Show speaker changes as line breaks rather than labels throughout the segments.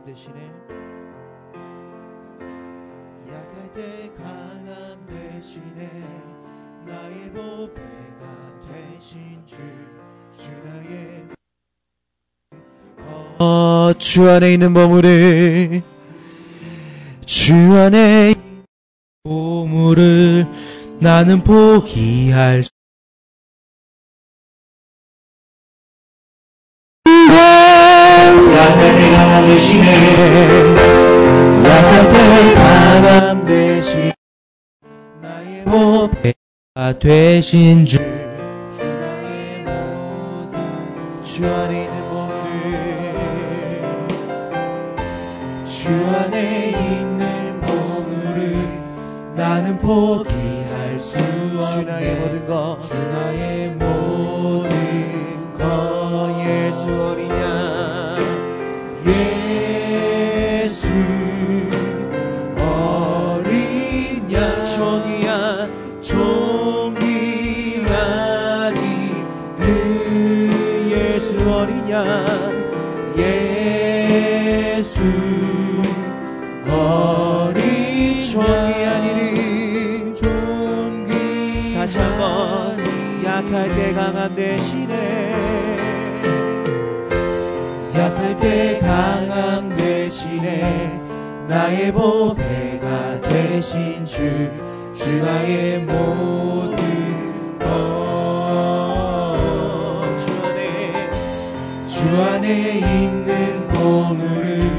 강함 대신에 약할 때 강함 대신에 나의 보배가 되신 주 나의 주 안에 있는 보물을 주 안에 보물을 나는 포기할 수 약할 때 강함 대신에 약할 때 강함 대신 나의 보배가 되신 주 나의 모든 주 안에 있는 주 안에 있는 보물을 나는 포기할 수 없네. 주 나의 모든 것 주 나의 모든 것 예수 어린 양 예수 어린 양 종이야 종이 아니는 예수 어린 양 예수 어린 종이 아니니 종기 다시 한번 약할 때 강함 대신에 약할 때 강함 대신에 나의 보배가 되신 주 나의 모든 것 주 안에 있는 보물을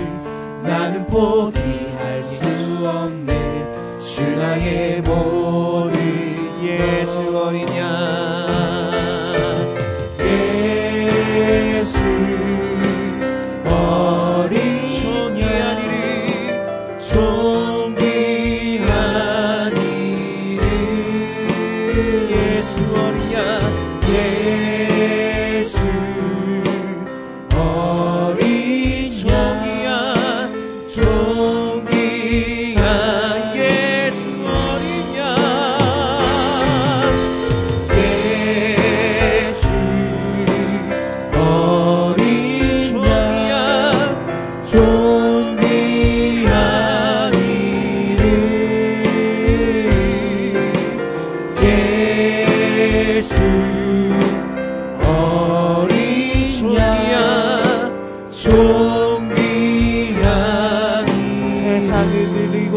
나는 포기할 수 없네. 주 나의 모든 예수 어린 양 예수 어린 종이 아니리 종이 아니리 예수 어린 양 예수 어린 종이야 종이야 예수 어린 양 예수 어린 종이야 종이 아니는 예수 어린 종이야 종기야 세상은 들리고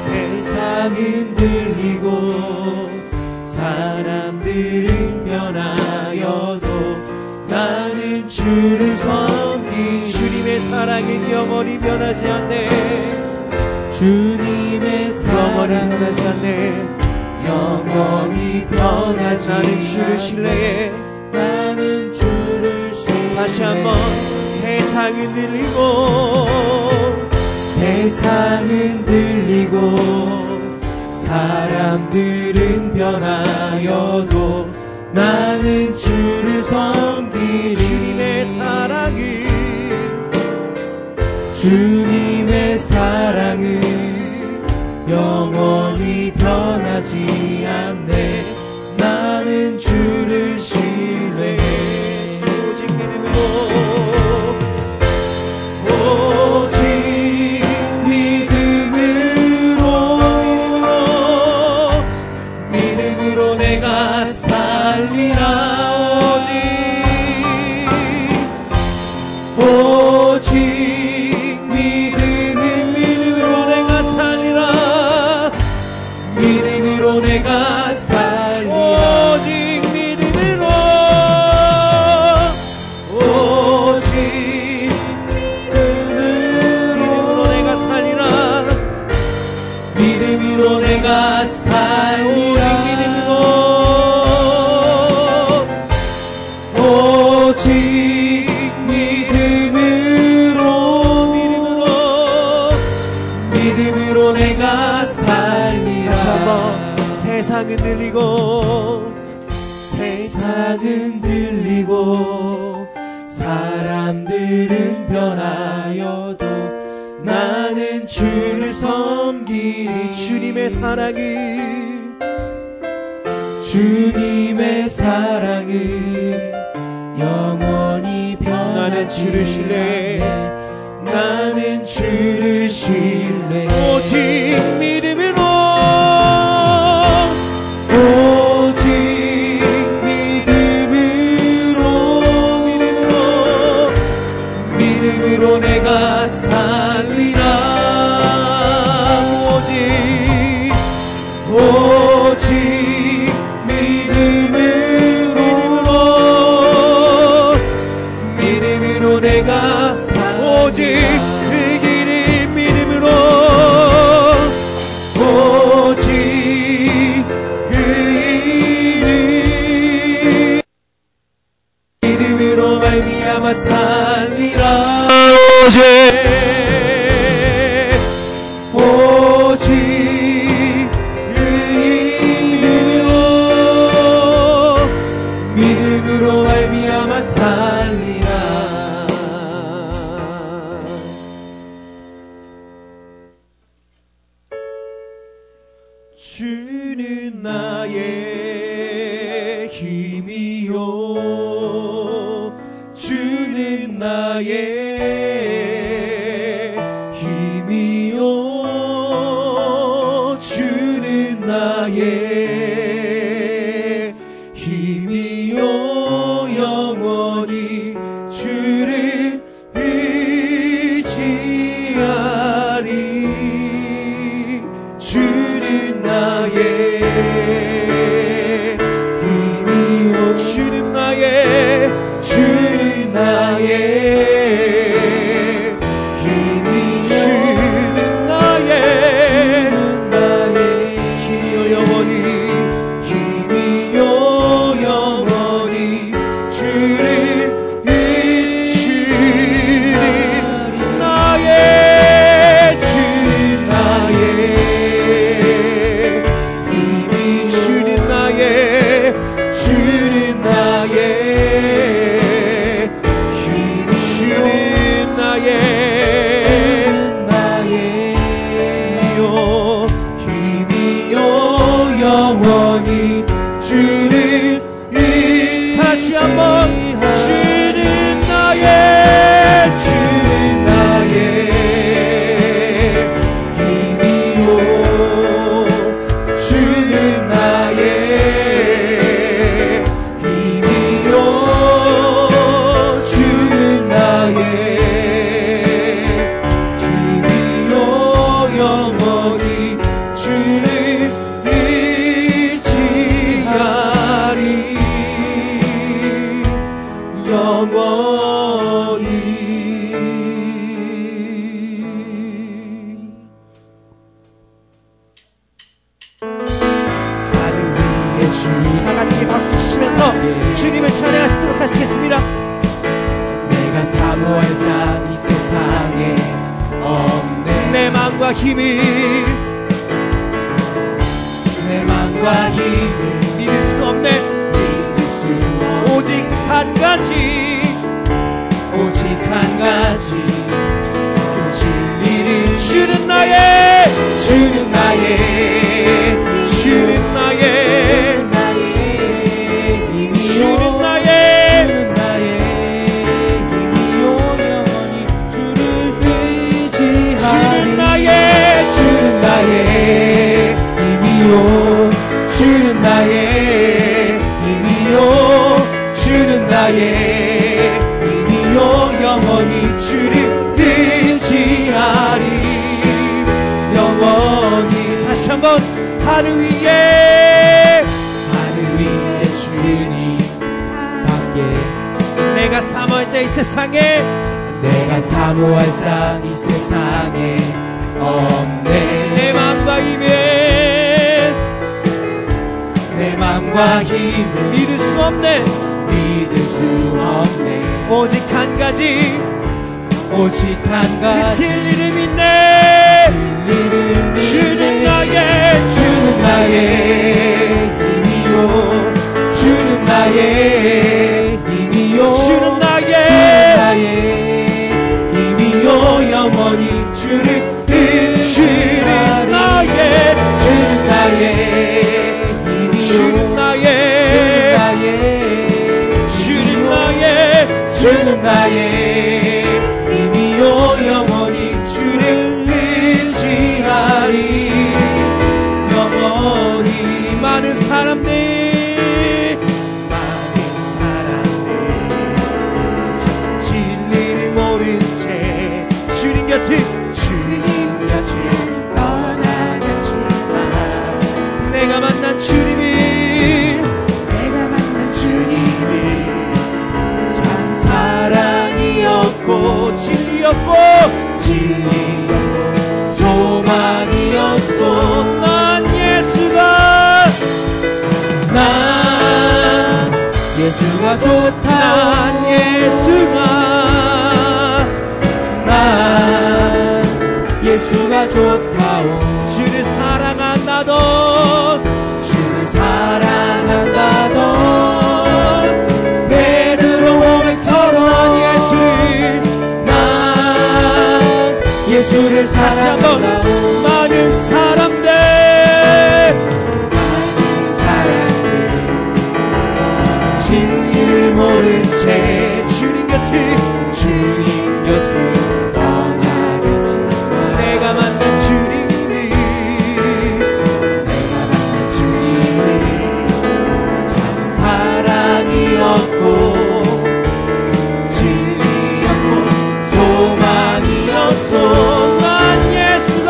세상은 들리고 사람들은 변하여도 나는 주를 섬기 주님의 사랑은 영원히 변하지 않네. 주님의 사랑은 변하지 않네. 영원히 변하지 나는 주를 신뢰해 나는 주를 신뢰해 다시 한번 세상은 들리고 세상은 들리고 사람들은 변하여도 나는 주를 섬기 주님의 사랑은 영원히 변하지 않네. 나는 주를 신뢰해 오직 믿음으로 오직 믿음으로 내가 살리라 오직 믿음으로 내가 살리라 믿음으로 내가 살리라 오직 믿음으로 오직 믿음으로 내가 살리라 믿음으로 내가 살리라 오직 믿음으로 내가 살리라 세상은 들리고 세상은 들리고 사람들은 변하여도 나는 주를 섬기리 주님의 사랑은 영원히 변하지 주를 신뢰해 나는 주를 신뢰해 오직 믿음으로 오직 믿음으로 내가 살리라 오직 믿음으로 내가 오직 그 길이 믿음으로 오직 그 길이 믿음으로 말미암아 살리라 오직 믿음으로 말미암아 살리라 주는 나의 힘이요 주는 나의 힘이요 주는 나의 힘이요 영원히 주를 의지하리 주는 나의 힘이요 주는 나의 힘이 주는 나의 힘이요 영원히 힘이요 영원히 주를 주는 나의 힘이 주는 나의 주는 나의 힘이요 영원히 주를 다시 한번 주는 나의 힘이요 주는 나의 힘이요 주는 나의 힘이요 영원히 주를 의지하리 영원히 하늘 위에 주 다같이 박수 치면서 주님을 찬양하시도록 하시겠습니다. 내가 사모할 자 이 세상에 없네 내 맘과 힘을 믿을 수 없네 오직 한 가지 그 진리를 주는 나의 힘이요 영원히 주를 의지하리 영원히 다시 한번 하늘 위에 주님 밖에 내가 사모할 자 이 세상에 없네 내 맘과 힘을 믿을 수 없네 오직 한 가지 그 진리를 믿네 주는 나의 힘이요 주는 나의 힘이요 영원히 주를 주는 나의 예수가 좋다. 난 예수가 좋다오. 주를 사랑한다던, 주를 사랑한다던 베드로 고백처럼 난 예수를 사랑한다. 많은 사람들 진리를 모른 채 주님 곁을 떠나겠지만 내가 만난 주님이 참 사랑이었고 진리였고 소망이었소. 난 예수가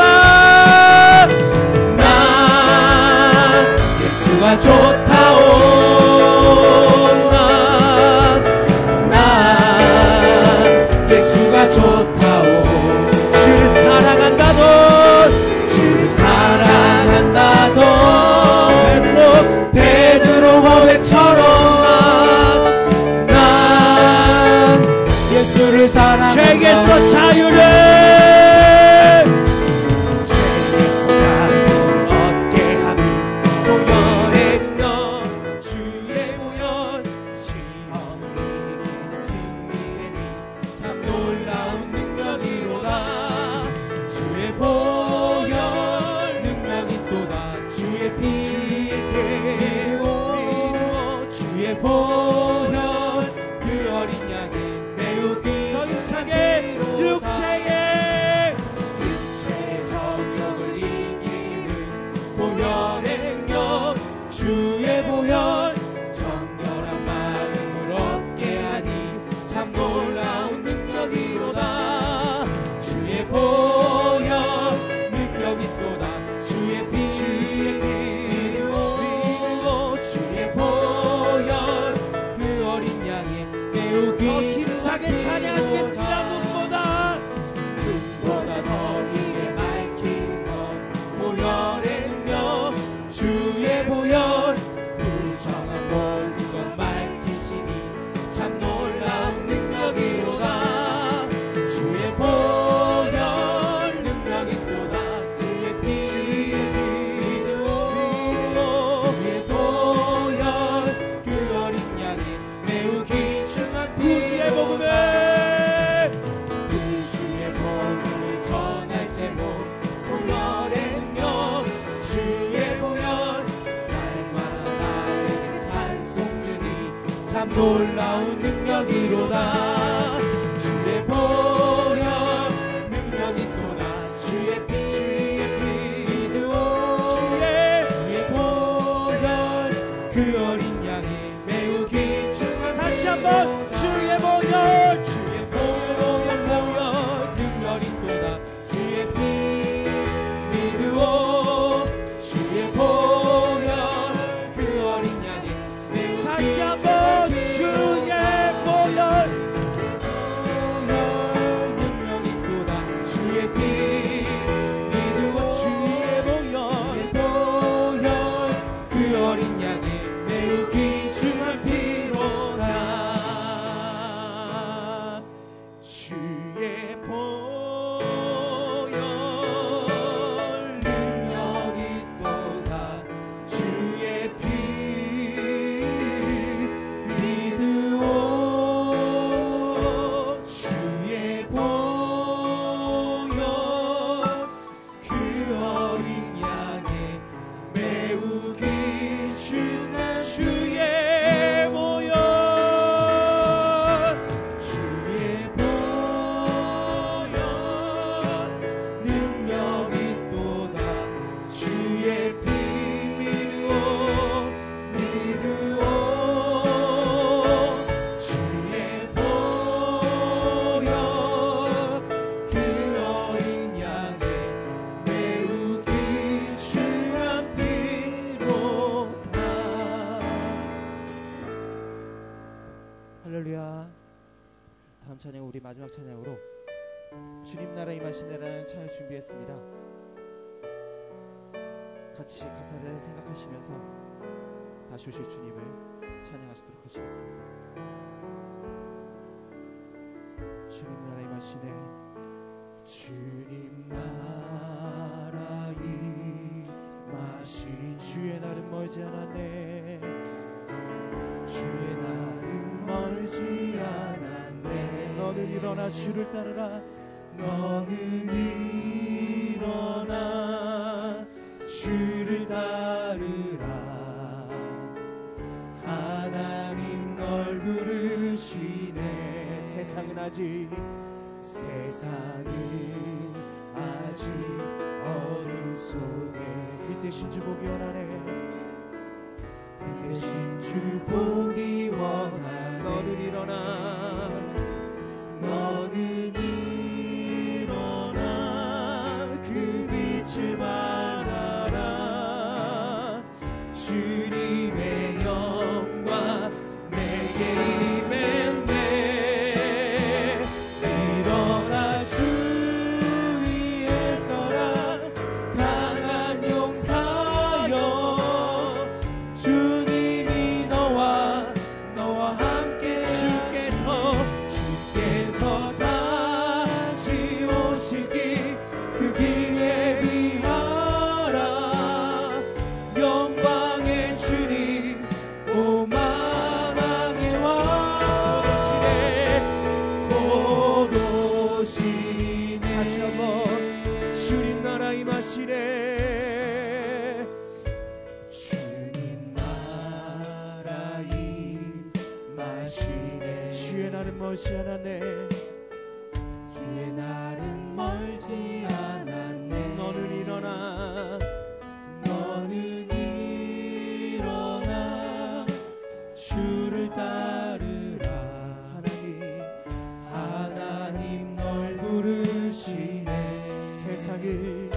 좋다오. 좋다오. 주를 사랑한다던 베드로 고백처럼 난 예수를 사랑한다. 죄에서 자유를 얻게 하니 보혈의 능력 주의 보혈 시험을 이기는 승리의 빛 참 놀라운 능력이로다. 주의 보혈 능력이 또다. 주의 피 주의 보혈 그 어린 양의 매우 귀중하게 육체의 정욕을 이기는 보혈의 능력 주의 보혈 정결한 마음을 얻게 하니 참 놀라운 능력이로다. 주의 보혈 능력이 또다. 주의 피 주의 보혈 그 어린 양의 매우 힘차게 찬양하시겠습니다. 눈보다 더 위에 밝히는 것 보혈의 능력 주의 보혈 부정한 모든 것 밝히시니 참 놀라운 능력이로다. 주의 보혈 능력이 또다. 주의 피 주의 보혈 그 어린 양의 매우 귀중한 구주의 복음을 전할 제목 보혈의 능력 주의 보혈 날마다 나에게 찬송 주니 참 놀라운 능력이로다. 주의 보혈 능력이 또다. 주의 피 주의 보혈 그 어린 양의 매우 귀중한 다시 한번 주의 보혈 능력이 또다. 주의 피 믿으오. 주의 보혈 그 어린 양의 매우 다시 한번 주의 보혈 능력이 또다. 주의 피 믿으오. 주의 보혈 그 어린 양의 매우 귀중한 피로다. 주의 보혈 능력이 또다. 주의 피 믿으오. 주의 보혈 그 어린 양의 매우 귀중한 주의 보혈 능력이 또다. 주의 피 믿으오. 주의 보혈 그 어린 양의 매우 귀중한 피로다. 할렐루야. 다음 찬양 우리 마지막 찬양으로 주님 나라 임하시네라는 찬양 준비했습니다. 같이 가사를 생각하시면서 다시 오실 주님을 찬양하시도록 하시겠습니다. 주님 나라 임하시네. 주님 나라 임하시. 주의 날은 멀지 않았네. 주의 날은 멀지 않았네. 너는 일어나 주를 따르라. 너는 일어나 주를 따르라. 하나님 널 부르시네. 세상은 아직 어둠 속에 빛 대신 주 보기 원하네. 빛 대신 주 보기 원하네. 너는 일어나. 너는 일어나 그 빛을 받아라. 주님의 영광 내게 임했네. 일어나 주 위에 서라. 강한 용사여. 주님이 너와 함께. 주께서 다시 오시기 그 기회 비하라. 영광의 주님 오만하게 와. 곧 오시네. 다시 한번 주님 나라 임하시네. 주님 나라 임하시네. 주의 날은 멀지 않았네. 주의 날은 멀지 않았네. 너는 일어나. 너는 일어나 주를 따르라. 하나님 널 부르시네. 세상은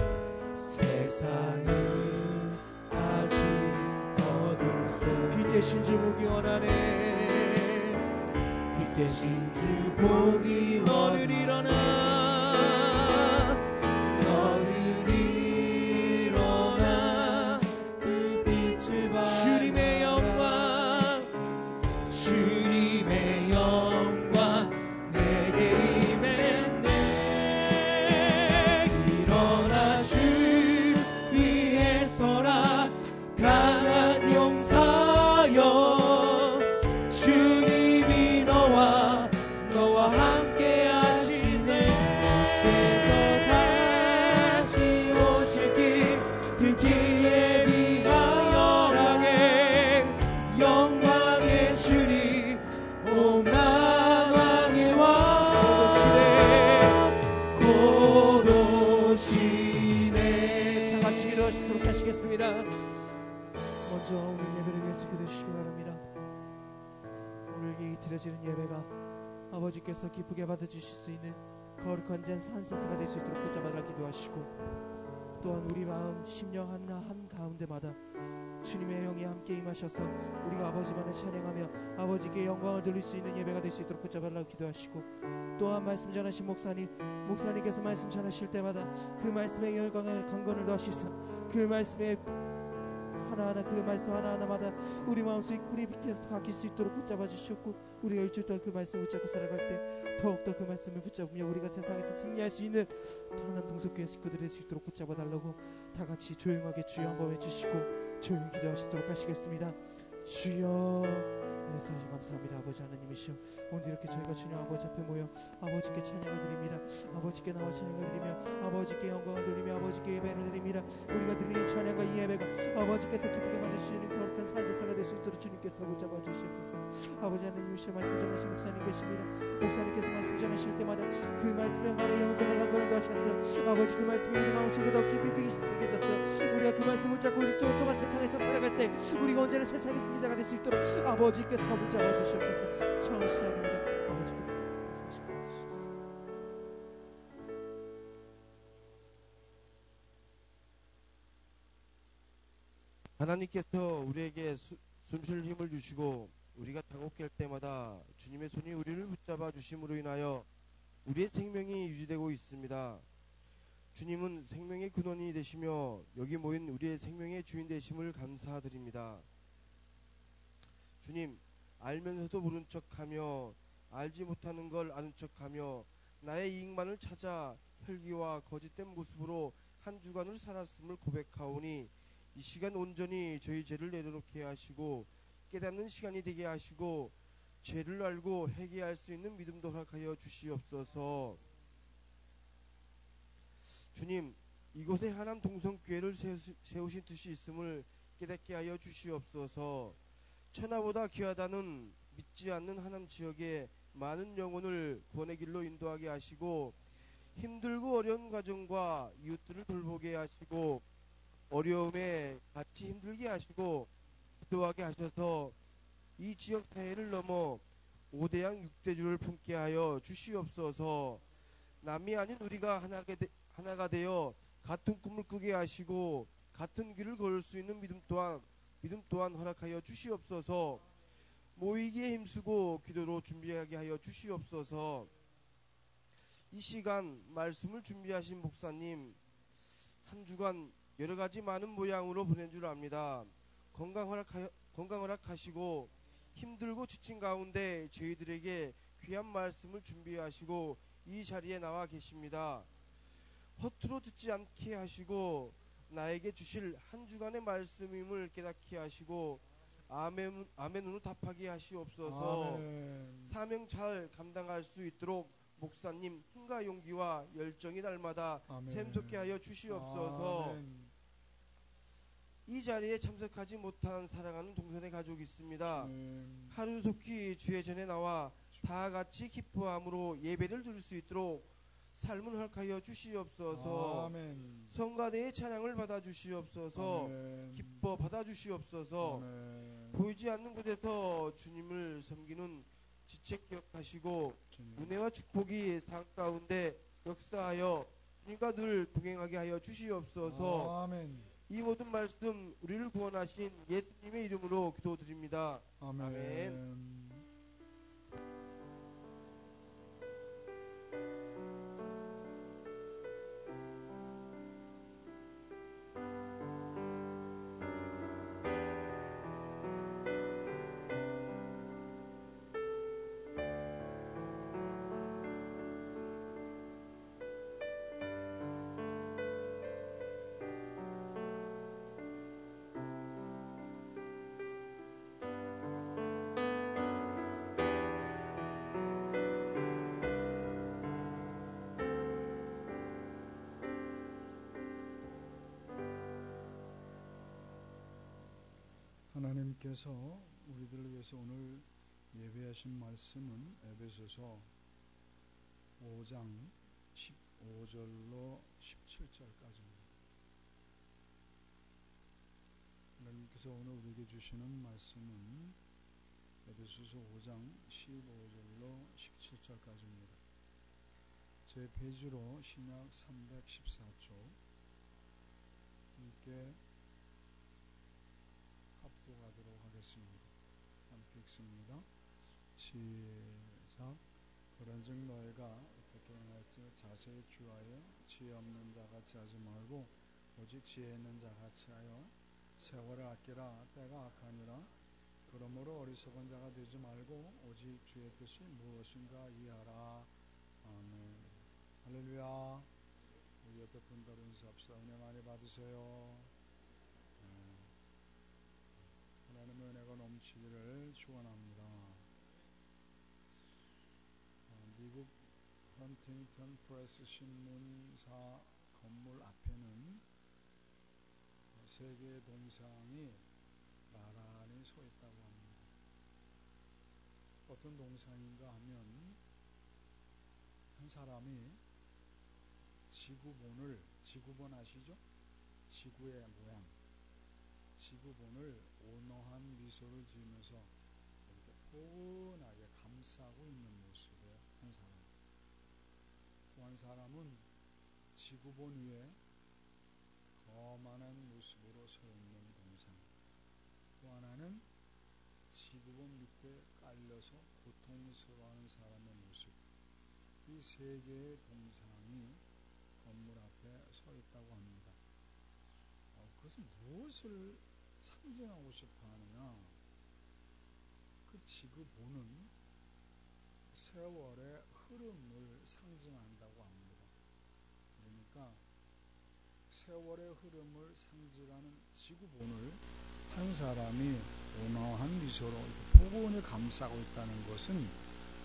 아직 어둠 속. 빛 대신 주 보기 원하네. 빛 대신 주 보기 원하네. 너는 일어나. 너는 일어나 그 빛을 받아. 주님의 영광 내게 임했네. 일어나 주 위에 서라. 강한 용사여. 주님이 너와 함께 하시네. 주께서 다시 오시기 그 기회 비하여. 영광의 주님 오만하게 와. 곧 오시네. 다 같이 일어서도록 하시겠습니다. 먼저 오늘 예배를 위해서 기도해주시기 바랍니다. 오늘 이 드려지는 예배가 아버지께서 기쁘게 받아주실 수 있는 거룩한 산세사가 될 수 있도록 붙잡아달라 기도하시고, 또한 우리 마음 심령 한 가운데마다 주님의 영이 함께 임하셔서 우리가 아버지만을 찬양하며 아버지께 영광을 돌릴 수 있는 예배가 될 수 있도록 붙잡아달라고 기도하시고, 또한 말씀 전하신 목사님께서 말씀 전하실 때마다 그 말씀의 영광을 강건을 더하시사 그 말씀의 하나하나 그 말씀 하나하나마다 우리 마음속에 뿌리 빛에서 박힐 수 있도록 붙잡아 주셨고, 우리가 일주일 동안 그 말씀을 붙잡고 살아갈 때 더욱더 그 말씀을 붙잡으며 우리가 세상에서 승리할 수 있는 편안한 동석교회 식구들이 될 수 있도록 붙잡아 달라고 다 같이 조용하게 주여 한번 해주시고 조용히 기도하시도록 하시겠습니다. 주여 예수 감사합니다. 아버지 하나님이시여, 오늘 이렇게 저희가 주님 아버지 앞에 모여 아버지께 찬양을 드립니다. 아버지께 나와 찬양을 드리며 아버지께 영광을 돌리며 아버지께 예배를 드립니다. 우리가 드리는 찬양과 이 예배가 아버지께서 기쁘게 받을 수 있는 거룩한 산제사가 될 수 있도록 주님께서 붙잡아 주시옵소서. 아버지 하나님이시여, 말씀 전하신 목사님 계십니다. 목사님께서 말씀 전하실 때마다 그 말씀에 관해 영혼의 강건을 더하셔서 아버지 그 말씀이 우리 마음속에 더 깊이 새겨졌어요. 우리가 그 말씀을 붙잡고 우리 또한 세상에서 살아갈 때 우리가 언제나 세상의 승리자가 될 수 있도록 아버지께서 붙잡아 주시옵소서. 처음 시작입니다. 아버지께서
하나님께서 우리에게 숨쉴 힘을 주시고 우리가 작곡할 때마다 주님의 손이 우리를 붙잡아 주심으로 인하여 우리의 생명이 유지되고 있습니다. 주님은 생명의 근원이 되시며 여기 모인 우리의 생명의 주인 되심을 감사드립니다. 주님, 알면서도 모른 척하며 알지 못하는 걸 아는 척하며 나의 이익만을 찾아 혈기와 거짓된 모습으로 한 주간을 살았음을 고백하오니 이 시간 온전히 저희 죄를 내려놓게 하시고 깨닫는 시간이 되게 하시고 죄를 알고 회개할 수 있는 믿음도 허락하여 주시옵소서. 주님, 이곳에 하남 동성교회를 세우신 뜻이 있음을 깨닫게 하여 주시옵소서. 천하보다 귀하다는 믿지 않는 하남 지역에 많은 영혼을 구원의 길로 인도하게 하시고 힘들고 어려운 가정과 이웃들을 돌보게 하시고 어려움에 같이 힘들게 하시고 기도하게 하셔서 이 지역 사회를 넘어 5대양 6대주를 품게 하여 주시옵소서. 남이 아닌 우리가 하나가 되어 같은 꿈을 꾸게 하시고 같은 길을 걸을 수 있는 믿음 또한 허락하여 주시옵소서. 모이기에 힘쓰고 기도로 준비하게 하여 주시옵소서. 이 시간 말씀을 준비하신 목사님 한 주간 여러 가지 많은 모양으로 보낸 줄 압니다. 건강 허락하시고 힘들고 지친 가운데 저희들에게 귀한 말씀을 준비하시고 이 자리에 나와 계십니다. 허투루 듣지 않게 하시고 나에게 주실 한 주간의 말씀임을 깨닫게 하시고 아멘으로 답하게 하시옵소서. 아멘. 사명 잘 감당할 수 있도록 목사님 힘과 용기와 열정이 날마다 샘솟게 하여 주시옵소서. 아멘. 이 자리에 참석하지 못한 사랑하는 동선의 가족이 있습니다. 하루속히 주의 전에 나와 다 같이 기뻐함으로 예배를 드릴 수 있도록 삶을 허락하여 주시옵소서. 아멘. 성가대의 찬양을 받아 주시옵소서. 아멘. 기뻐 받아 주시옵소서. 아멘. 보이지 않는 곳에서 주님을 섬기는 지책 기억하시고 은혜와 축복이 상 가운데 역사하여 주님과 늘 동행하게 하여 주시옵소서. 아멘. 이 모든 말씀 우리를 구원하신 예수님의 이름으로 기도드립니다. 아멘. 아멘.
하나님께서 우리들을 위해서 오늘 예배하신 말씀은 에베소서 5장 15절로 17절까지입니다. 하나님께서 오늘 우리에게 주시는 말씀은 에베소서 5장 15절로 17절까지입니다. 제 페이지로 신약 314쪽 함께 합독하도록 하겠습니다. 함께 읽습니다. 시작. 그런즉 너희가 어떻게 행할지 자세히 주하여 지혜 없는 자같이 하지 말고 오직 지혜 있는 자같이 하여 세월을 아끼라. 때가 악하니라. 그러므로 어리석은 자가 되지 말고 오직 주의 뜻이 무엇인가 이해하라. 아멘. 할렐루야. 우리 옆에 분들 인사합시다. 은혜 많이 받으세요. 하나님의 은혜가 넘치기를 축원합니다. 미국 헌팅턴 프레스 신문사 건물 앞에는 세 개의 동상이 나란히 서 있다고 합니다. 어떤 동상인가 하면 한 사람이 지구본 아시죠? 지구의 모양, 지구본을 온화한 미소를 지으면서 이렇게 포근하게 감싸고 있는 모습의 한 사람. 또 한 사람은 지구본 위에 거만한 모습으로 서 있는 동상. 또 하나는 지구본 밑에 깔려서 고통스러워하는 사람의 모습. 이 세 개의 동상이 건물 앞에 서 있다고 합니다. 그것은 무엇을 상징하고 싶어 하느냐? 지구본은 세월의 흐름을 상징한다고 합니다. 그러니까 세월의 흐름을 상징하는 지구본을 한 사람이 온화한 미소로 포근히 감싸고 있다는 것은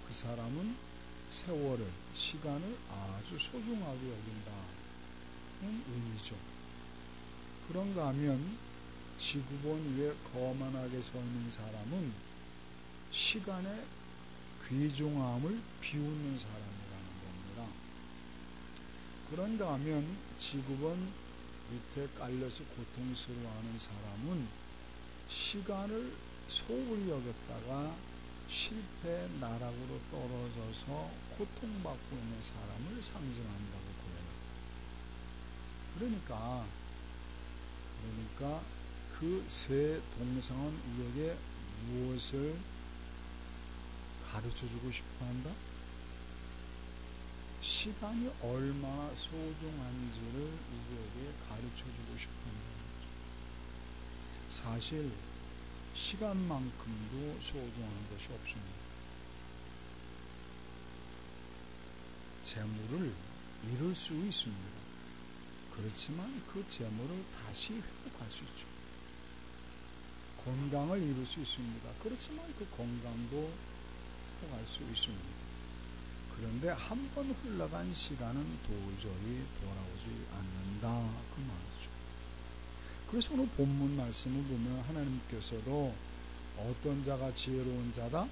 그 사람은 세월을, 시간을 아주 소중하게 여긴다는 의미죠. 그런가 하면 지구본 위에 거만하게 서 있는 사람은 시간의 귀중함을 비웃는 사람이라는 겁니다. 그런가 하면 지구본 밑에 깔려서 고통스러워하는 사람은 시간을 소홀히 여겼다가 실패의 나락으로 떨어져서 고통받고 있는 사람을 상징한다고 그래요. 그러니까 그 세 동상은 우리에게 무엇을 가르쳐주고 싶어한다? 시간이 얼마나 소중한지를 우리에게 가르쳐주고 싶어한다. 사실 시간만큼도 소중한 것이 없습니다. 재물을 잃을 수 있습니다. 그렇지만 그 재물을 다시 회복할 수 있죠. 건강을 잃을 수 있습니다. 그렇지만 그 건강도 회복할 수 있습니다. 그런데 한 번 흘러간 시간은 도저히 돌아오지 않는다 그 말이죠. 그래서 오늘 본문 말씀을 보면 하나님께서도 어떤 자가 지혜로운 자다?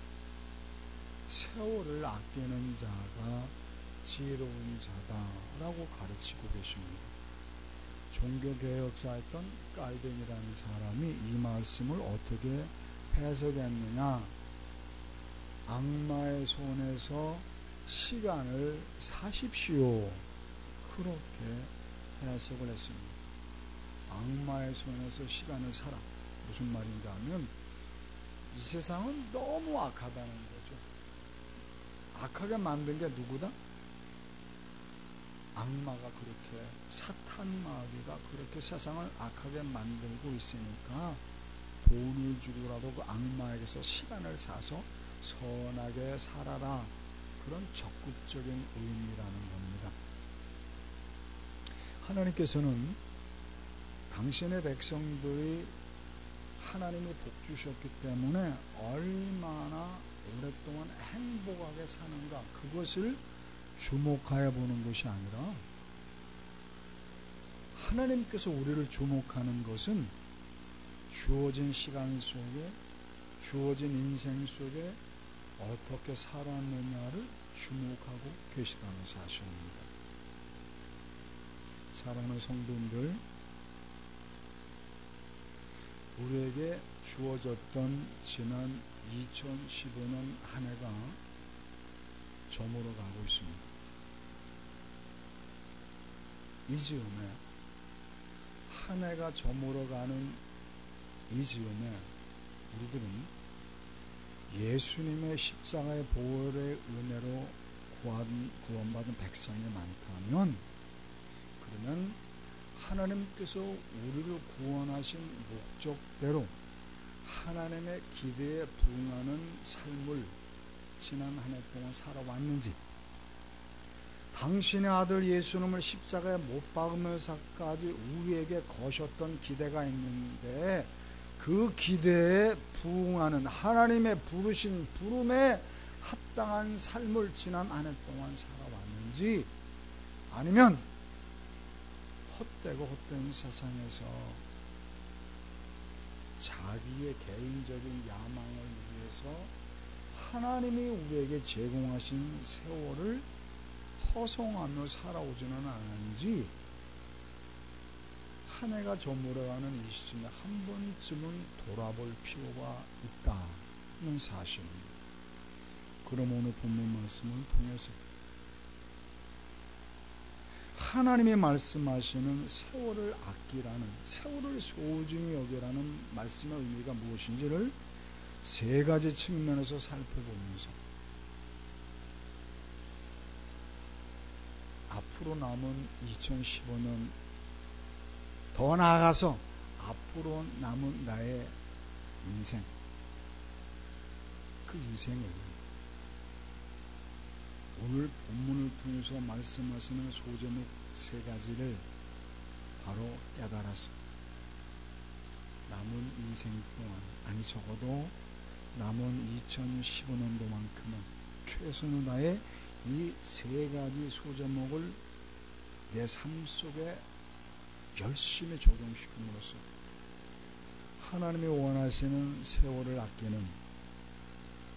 세월을 아끼는 자가 지혜로운 자다라고 가르치고 계십니다. 종교개혁자였던 깔덴이라는 사람이 이 말씀을 어떻게 해석했느냐? 악마의 손에서 시간을 사십시오. 그렇게 해석을 했습니다. 악마의 손에서 시간을 사라. 무슨 말인가 하면 이 세상은 너무 악하다는 거죠. 악하게 만든 게 누구다? 악마가 그렇게, 사탄 마귀가 그렇게 세상을 악하게 만들고 있으니까 돈을 주고라도 그 악마에게서 시간을 사서 선하게 살아라. 그런 적극적인 의미라는 겁니다. 하나님께서는 당신의 백성들이 하나님이 복 주셨기 때문에 얼마나 오랫동안 행복하게 사는가, 그것을 주목하여 보는 것이 아니라 하나님께서 우리를 주목하는 것은 주어진 시간 속에, 주어진 인생 속에 어떻게 살았느냐를 주목하고 계시다는 사실입니다. 사랑하는 성도님들, 우리에게 주어졌던 지난 2015년 한 해가 저물어 가고 있습니다. 이 즈음에, 한 해가 저물어가는 이 즈음에 우리들은 예수님의 십자가의 보혈의 은혜로 구원받은 백성이 많다면, 그러면 하나님께서 우리를 구원하신 목적대로 하나님의 기대에 부응하는 삶을 지난 한 해 동안 살아왔는지, 당신의 아들 예수님을 십자가에 못 박으면서까지 우리에게 거셨던 기대가 있는데 그 기대에 부응하는 하나님의 부르신 부름에 합당한 삶을 지난 한 해 동안 살아왔는지, 아니면 헛되고 헛된 세상에서 자기의 개인적인 야망을 위해서 하나님이 우리에게 제공하신 세월을 허송하며 살아오지는 않았는지, 한 해가 저물어가는 이 시점에 한 번쯤은 돌아볼 필요가 있다는 사실입니다. 그럼 오늘 본문 말씀을 통해서 하나님이 말씀하시는 세월을 아끼라는, 세월을 소중히 여기라는 말씀의 의미가 무엇인지를 세 가지 측면에서 살펴보면서 앞으로 남은 2015년, 더 나아가서 앞으로 남은 나의 인생, 그 인생을 오늘 본문을 통해서 말씀하시는 소제목 세 가지를 바로 깨달아서 남은 인생 동안, 아니 적어도 남은 2015년도만큼은 최선을 다해 이 세 가지 소제목을 내 삶 속에 열심히 적용시킴으로써 하나님이 원하시는 세월을 아끼는,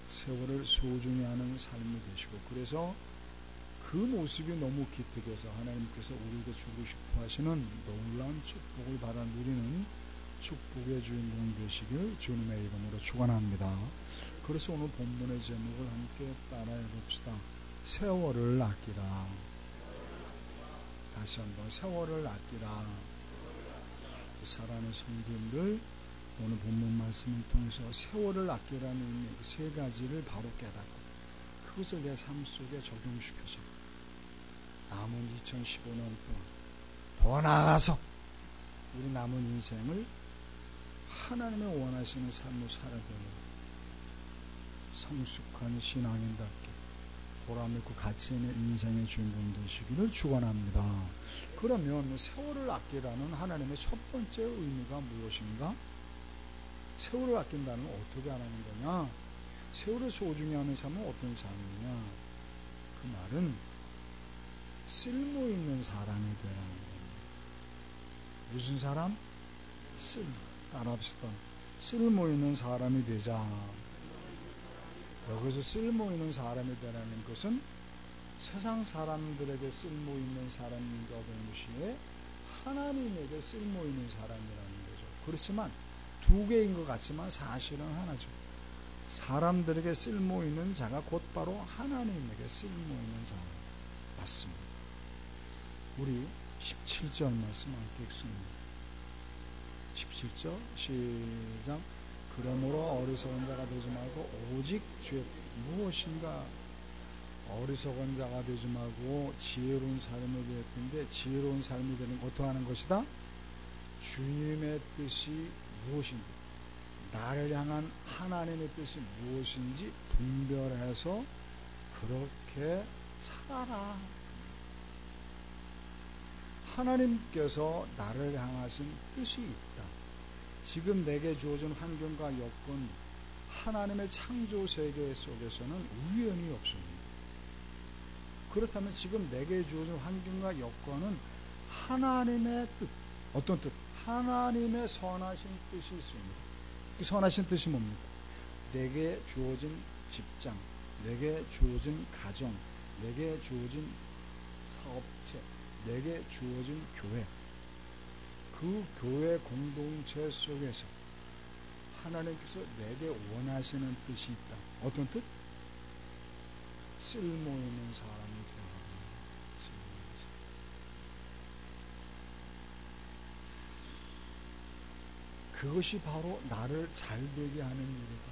세월을 소중히 하는 삶이 되시고, 그래서 그 모습이 너무 기특해서 하나님께서 우리에게 주고 싶어 하시는 놀라운 축복을 받아 누리는 축복의 주인공 되시길 주님의 이름으로 축원합니다. 그래서 오늘 본문의 제목을 함께 따라해 봅시다. 세월을 아끼라. 다시 한번, 세월을 아끼라. 사랑하는 성도님들, 오늘 본문 말씀을 통해서 세월을 아끼라는 세 가지를 바로 깨닫고 그것을 내 삶 속에 적용시켜서 남은 2015년 동안 더 나아가서 우리 남은 인생을 하나님의 원하시는 삶을 살아가는 성숙한 신앙인답게 보람있고 가치 있는 인생의 주인공 되시기를 축원합니다. 그러면 세월을 아끼라는 하나님의 첫 번째 의미가 무엇인가? 세월을 아낀다는 건 어떻게 하는 거냐? 세월을 소중히 하는 삶은 어떤 삶이냐? 그 말은 쓸모있는 사람이 되라는 겁니다. 무슨 사람? 따라합시다. 쓸모있는 사람이 되자. 여기서 쓸모있는 사람이 되라는 것은 세상 사람들에게 쓸모있는 사람인가 동시에 하나님에게 쓸모있는 사람이라는 거죠. 그렇지만 두 개인 것 같지만 사실은 하나죠. 사람들에게 쓸모있는 자가 곧바로 하나님에게 쓸모있는 자 맞습니다. 우리 17절 말씀 함께 읽습니다. 17절 시작. 그러므로 어리석은 자가 되지 말고 오직 주의 무엇인가 어리석은 자가 되지 말고 지혜로운 삶이 되었는데, 지혜로운 삶이 되는 어떻게 하는 것이다? 주님의 뜻이 무엇인지, 나를 향한 하나님의 뜻이 무엇인지 분별해서 그렇게 살아라. 하나님께서 나를 향하신 뜻이 있다. 지금 내게 주어진 환경과 여건, 하나님의 창조 세계 속에서는 우연이 없습니다. 그렇다면 지금 내게 주어진 환경과 여건은 하나님의 뜻, 어떤 뜻? 하나님의 선하신 뜻이 있습니다. 그 선하신 뜻이 뭡니까? 내게 주어진 직장, 내게 주어진 가정, 내게 주어진 사업체, 내게 주어진 교회, 그 교회 공동체 속에서 하나님께서 내게 원하시는 뜻이 있다. 어떤 뜻? 쓸모있는 사람이 되어라. 그것이 바로 나를 잘되게 하는 일이다.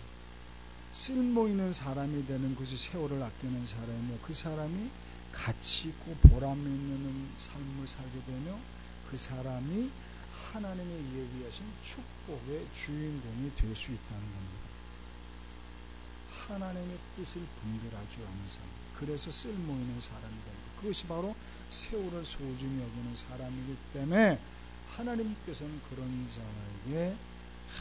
쓸모있는 사람이 되는 것이 세월을 아끼는 사람이며, 그 사람이 가치 있고 보람 있는 삶을 살게 되며, 그 사람이 하나님이 예비하신 축복의 주인공이 될 수 있다는 겁니다. 하나님의 뜻을 분별할 줄 아는 사람, 그래서 쓸모있는 사람이 됩니다. 그것이 바로 세월을 소중히 여기는 사람이기 때문에 하나님께서는 그런 자에게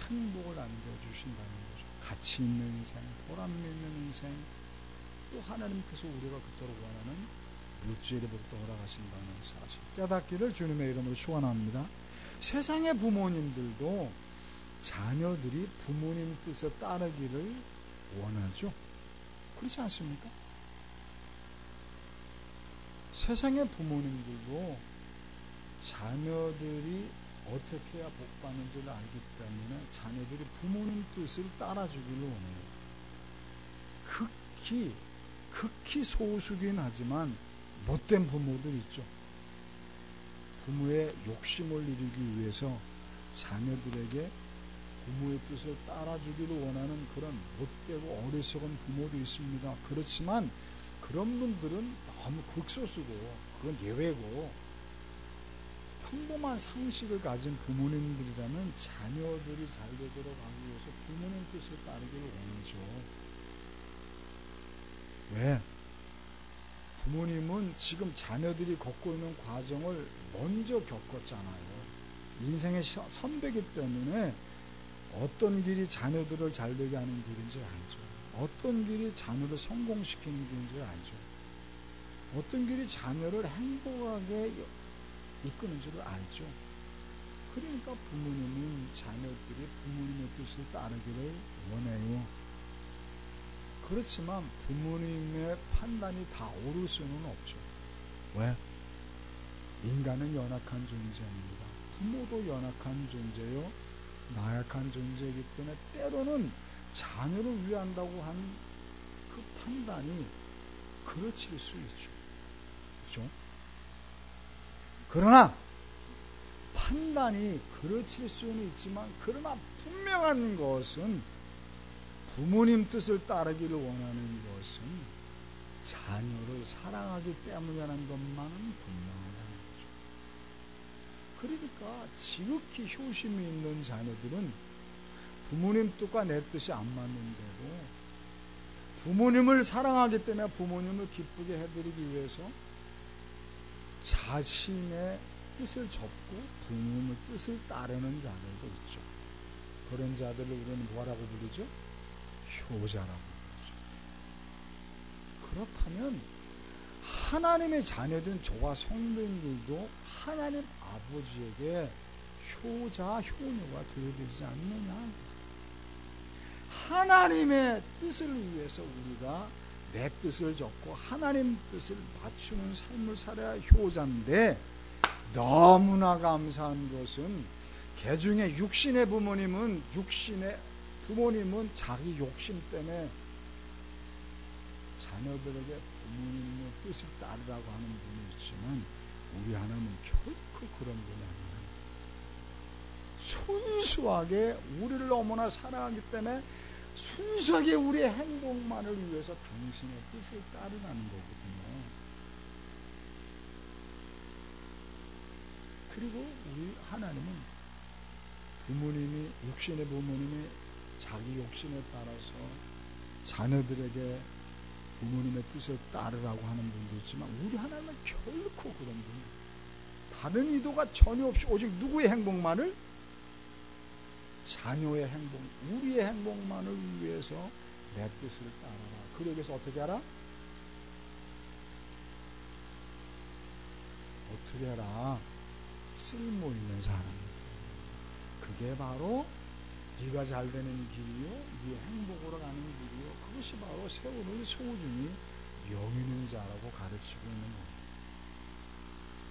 행복을 안겨주신다는 거죠. 가치 있는 인생, 보람 있는 인생, 또 하나님께서 우리가 그토록 원하는 물질의 복도 허락하신다는 사실 깨닫기를 주님의 이름으로 축원합니다. 세상의 부모님들도 자녀들이 부모님 뜻에 따르기를 원하죠. 그렇지 않습니까? 세상의 부모님들도 자녀들이 어떻게 해야 복 받는지를 알기 때문에 자녀들이 부모님 뜻을 따라주기를 원해요. 극히 소수긴 하지만 못된 부모들 있죠. 부모의 욕심을 이루기 위해서 자녀들에게 부모의 뜻을 따라주기를 원하는 그런 못되고 어리석은 부모도 있습니다. 그렇지만 그런 분들은 너무 극소수고 그건 예외고, 평범한 상식을 가진 부모님들이라면 자녀들이 잘 되도록 하기 위해서 부모님 뜻을 따르기를 원하죠. 왜? 부모님은 지금 자녀들이 겪고 있는 과정을 먼저 겪었잖아요. 인생의 선배이기 때문에 어떤 길이 자녀들을 잘되게 하는 길인지 알죠. 어떤 길이 자녀를 성공시키는 길인지 알죠. 어떤 길이 자녀를 행복하게 이끄는 줄을 알죠. 그러니까 부모님은 자녀들이 부모님의 뜻을 따르기를 원해요. 그렇지만 부모님의 판단이 다 옳을 수는 없죠. 왜? 인간은 연약한 존재입니다. 부모도 연약한 존재요, 나약한 존재이기 때문에 때로는 자녀를 위한다고 한 그 판단이 그르칠 수 있죠. 그렇죠? 그러나 판단이 그르칠 수는 있지만, 그러나 분명한 것은 부모님 뜻을 따르기를 원하는 것은 자녀를 사랑하기 때문이라는 것만은 분명하다는 거죠. 그러니까 지극히 효심이 있는 자녀들은 부모님 뜻과 내 뜻이 안 맞는데도 부모님을 사랑하기 때문에 부모님을 기쁘게 해드리기 위해서 자신의 뜻을 접고 부모님의 뜻을 따르는 자들도 있죠. 그런 자들을 우리는 뭐라고 부르죠? 효자라고 부르죠. 그렇다면 하나님의 자녀된 저와 성도님들도 하나님 아버지에게 효자, 효녀가 되어야 되지 않느냐. 하나님의 뜻을 위해서 우리가 내 뜻을 접고 하나님 뜻을 맞추는 삶을 살아야 효자인데, 너무나 감사한 것은 개중에 육신의 부모님은 자기 욕심 때문에 자녀들에게 부모님의 뜻을 따르라고 하는 분이 있지만, 우리 하나님은 결코 그런 분이 아니에요. 순수하게 우리를 너무나 사랑하기 때문에 순수하게 우리의 행복만을 위해서 당신의 뜻을 따르라는 거거든요. 그리고 우리 하나님은 육신의 부모님이 자기 욕심에 따라서 자녀들에게 부모님의 뜻을 따르라고 하는 분도 있지만, 우리 하나님은 결코 그런 분이 다른 의도가 전혀 없이 오직 누구의 행복만을? 자녀의 행복, 우리의 행복만을 위해서 내 뜻을 따라라. 그러기 위해서 어떻게 하라? 어떻게 해라? 쓸모 있는 사람. 그게 바로 네가 잘 되는 길이요, 네 행복으로 가는 길이요, 그것이 바로 세월을 소중히 여기는 자라고 가르치고 있는 거예요.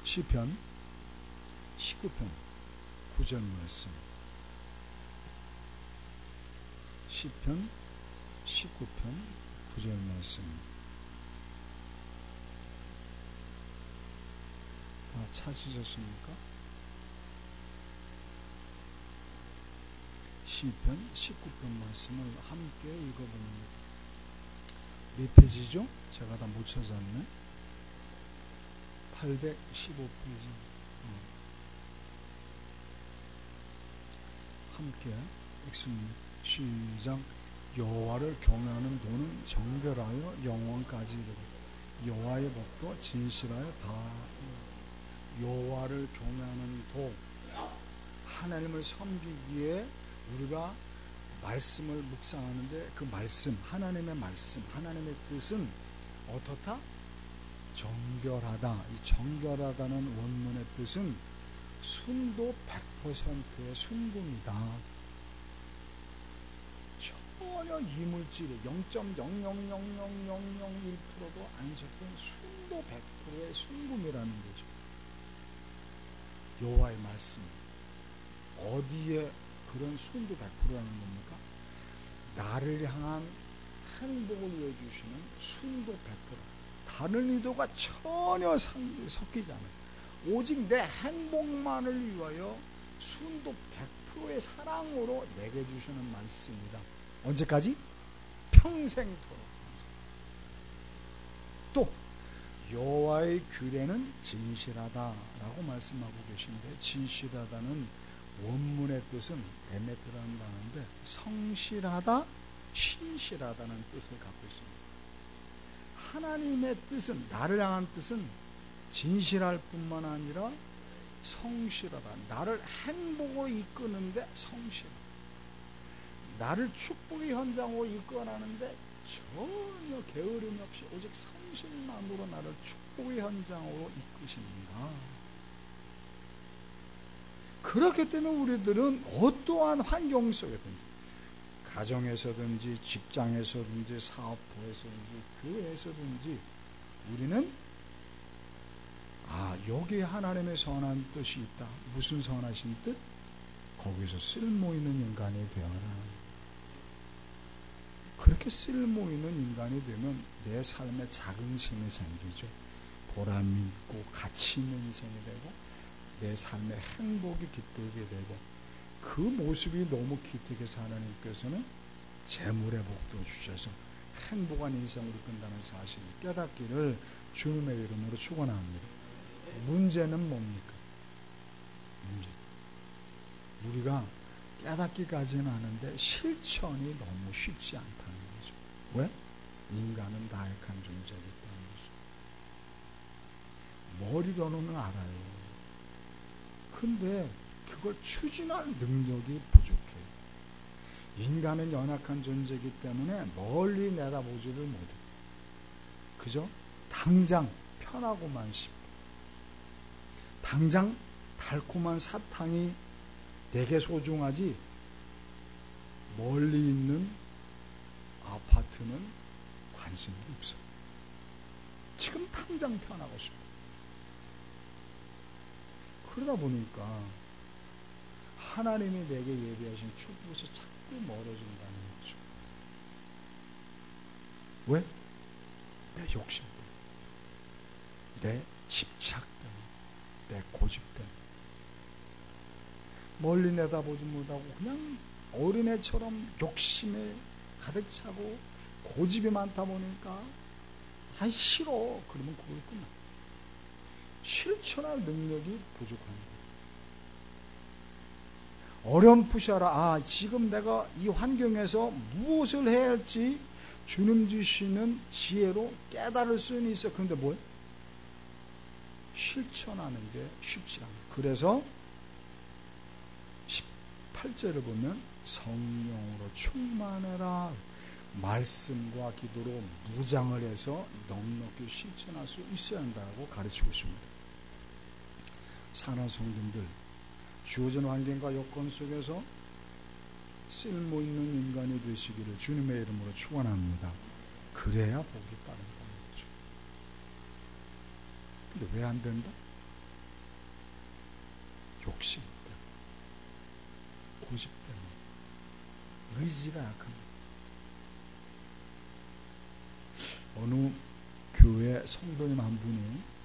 시편 19편 9절 말씀. 시편 19편 9절 말씀. 다 찾으셨습니까? 시편 19편 말씀을 함께 읽어봅니다. 몇 페이지죠? 제가 다 못 찾았네. 815페이지. 함께 읽습니다. 시작. 여호와를 경외하는 도는 정결하여 영원까지 이르고 여호와의 법도 진실하여 다. 여호와를 경외하는 도, 하나님을 섬기기에 우리가 말씀을 묵상하는데, 그 말씀, 하나님의 말씀, 하나님의 뜻은 어떻다? 정결하다. 이 정결하다는 원문의 뜻은 순도 100%의 순금이다. 전혀 이물질이 0.0000001%도 안 섞인 순도 100%의 순금이라는 거죠. 여호와의 말씀. 어디에 그런 순도 100%라는 겁니까? 나를 향한 행복을 위해 주시는 순도 100%. 다른 의도가 전혀 섞이지 않아요. 오직 내 행복만을 위하여 순도 100%의 사랑으로 내게 주시는 말씀이다. 언제까지? 평생토록. 또 여호와의 규례는 진실하다라고 말씀하고 계신데, 진실하다는 원문의 뜻은 에메트라는 단어인데 성실하다, 신실하다는 뜻을 갖고 있습니다. 하나님의 뜻은, 나를 향한 뜻은 진실할 뿐만 아니라 성실하다. 나를 행복으로 이끄는데 성실. 나를 축복의 현장으로 이끌어가는데 전혀 게으름이 없이 오직 성실만으로 나를 축복의 현장으로 이끄십니다. 그렇기 때문에 우리들은 어떠한 환경 속에든지, 가정에서든지 직장에서든지 사업부에서든지 교회에서든지 우리는 여기에 하나님의 선한 뜻이 있다. 무슨 선하신 뜻? 거기서 쓸모있는 인간이 되어라. 그렇게 쓸모있는 인간이 되면 내 삶에 자긍심이 생기죠. 보람이 있고 가치 있는 인생이 되고 내 삶의 행복이 깃들게 되고, 그 모습이 너무 기특해서 하나님께서는 재물의 복도 주셔서 행복한 인생으로 이끈다는 사실을 깨닫기를 주님의 이름으로 축원합니다. 문제는 뭡니까? 우리가 깨닫기까지는 하는데 실천이 너무 쉽지 않다는 거죠. 왜? 인간은 나약한 존재이기 때문이죠. 머리로는 알아요. 근데 그걸 추진할 능력이 부족해요. 인간은 연약한 존재이기 때문에 멀리 내다보지를 못해요. 그죠? 당장 편하고만 싶고, 당장 달콤한 사탕이 되게 소중하지, 멀리 있는 아파트는 관심이 없어요. 지금 당장 편하고 싶어. 그러다 보니까 하나님이 내게 예비하신 축복에서 자꾸 멀어진다는 거죠. 왜? 내 욕심 때문에, 내 집착 때문에, 내 고집 때문에. 멀리 내다보지 못하고 그냥 어린애처럼 욕심에 가득 차고 고집이 많다 보니까 싫어. 그러면 그걸 끝나. 실천할 능력이 부족한 거예요. 어렴풋이하라. 지금 내가 이 환경에서 무엇을 해야 할지 주님 주시는 지혜로 깨달을 수는 있어. 그런데 뭐예요? 실천하는 게 쉽지 않아요. 그래서 18절을 보면 성령으로 충만해라. 말씀과 기도로 무장을 해서 넉넉히 실천할 수 있어야 한다고 가르치고 있습니다. 사랑하는 성도님들, 주어진 환경과 여건 속에서 쓸모있는 인간이 되시기를 주님의 이름으로 축원합니다. 그래야 복이 따른다는 거죠. 근데 왜 안 된다? 욕심 때문에, 고집 때문에, 의지가 약합니다. 어느 교회 성도님 한 분이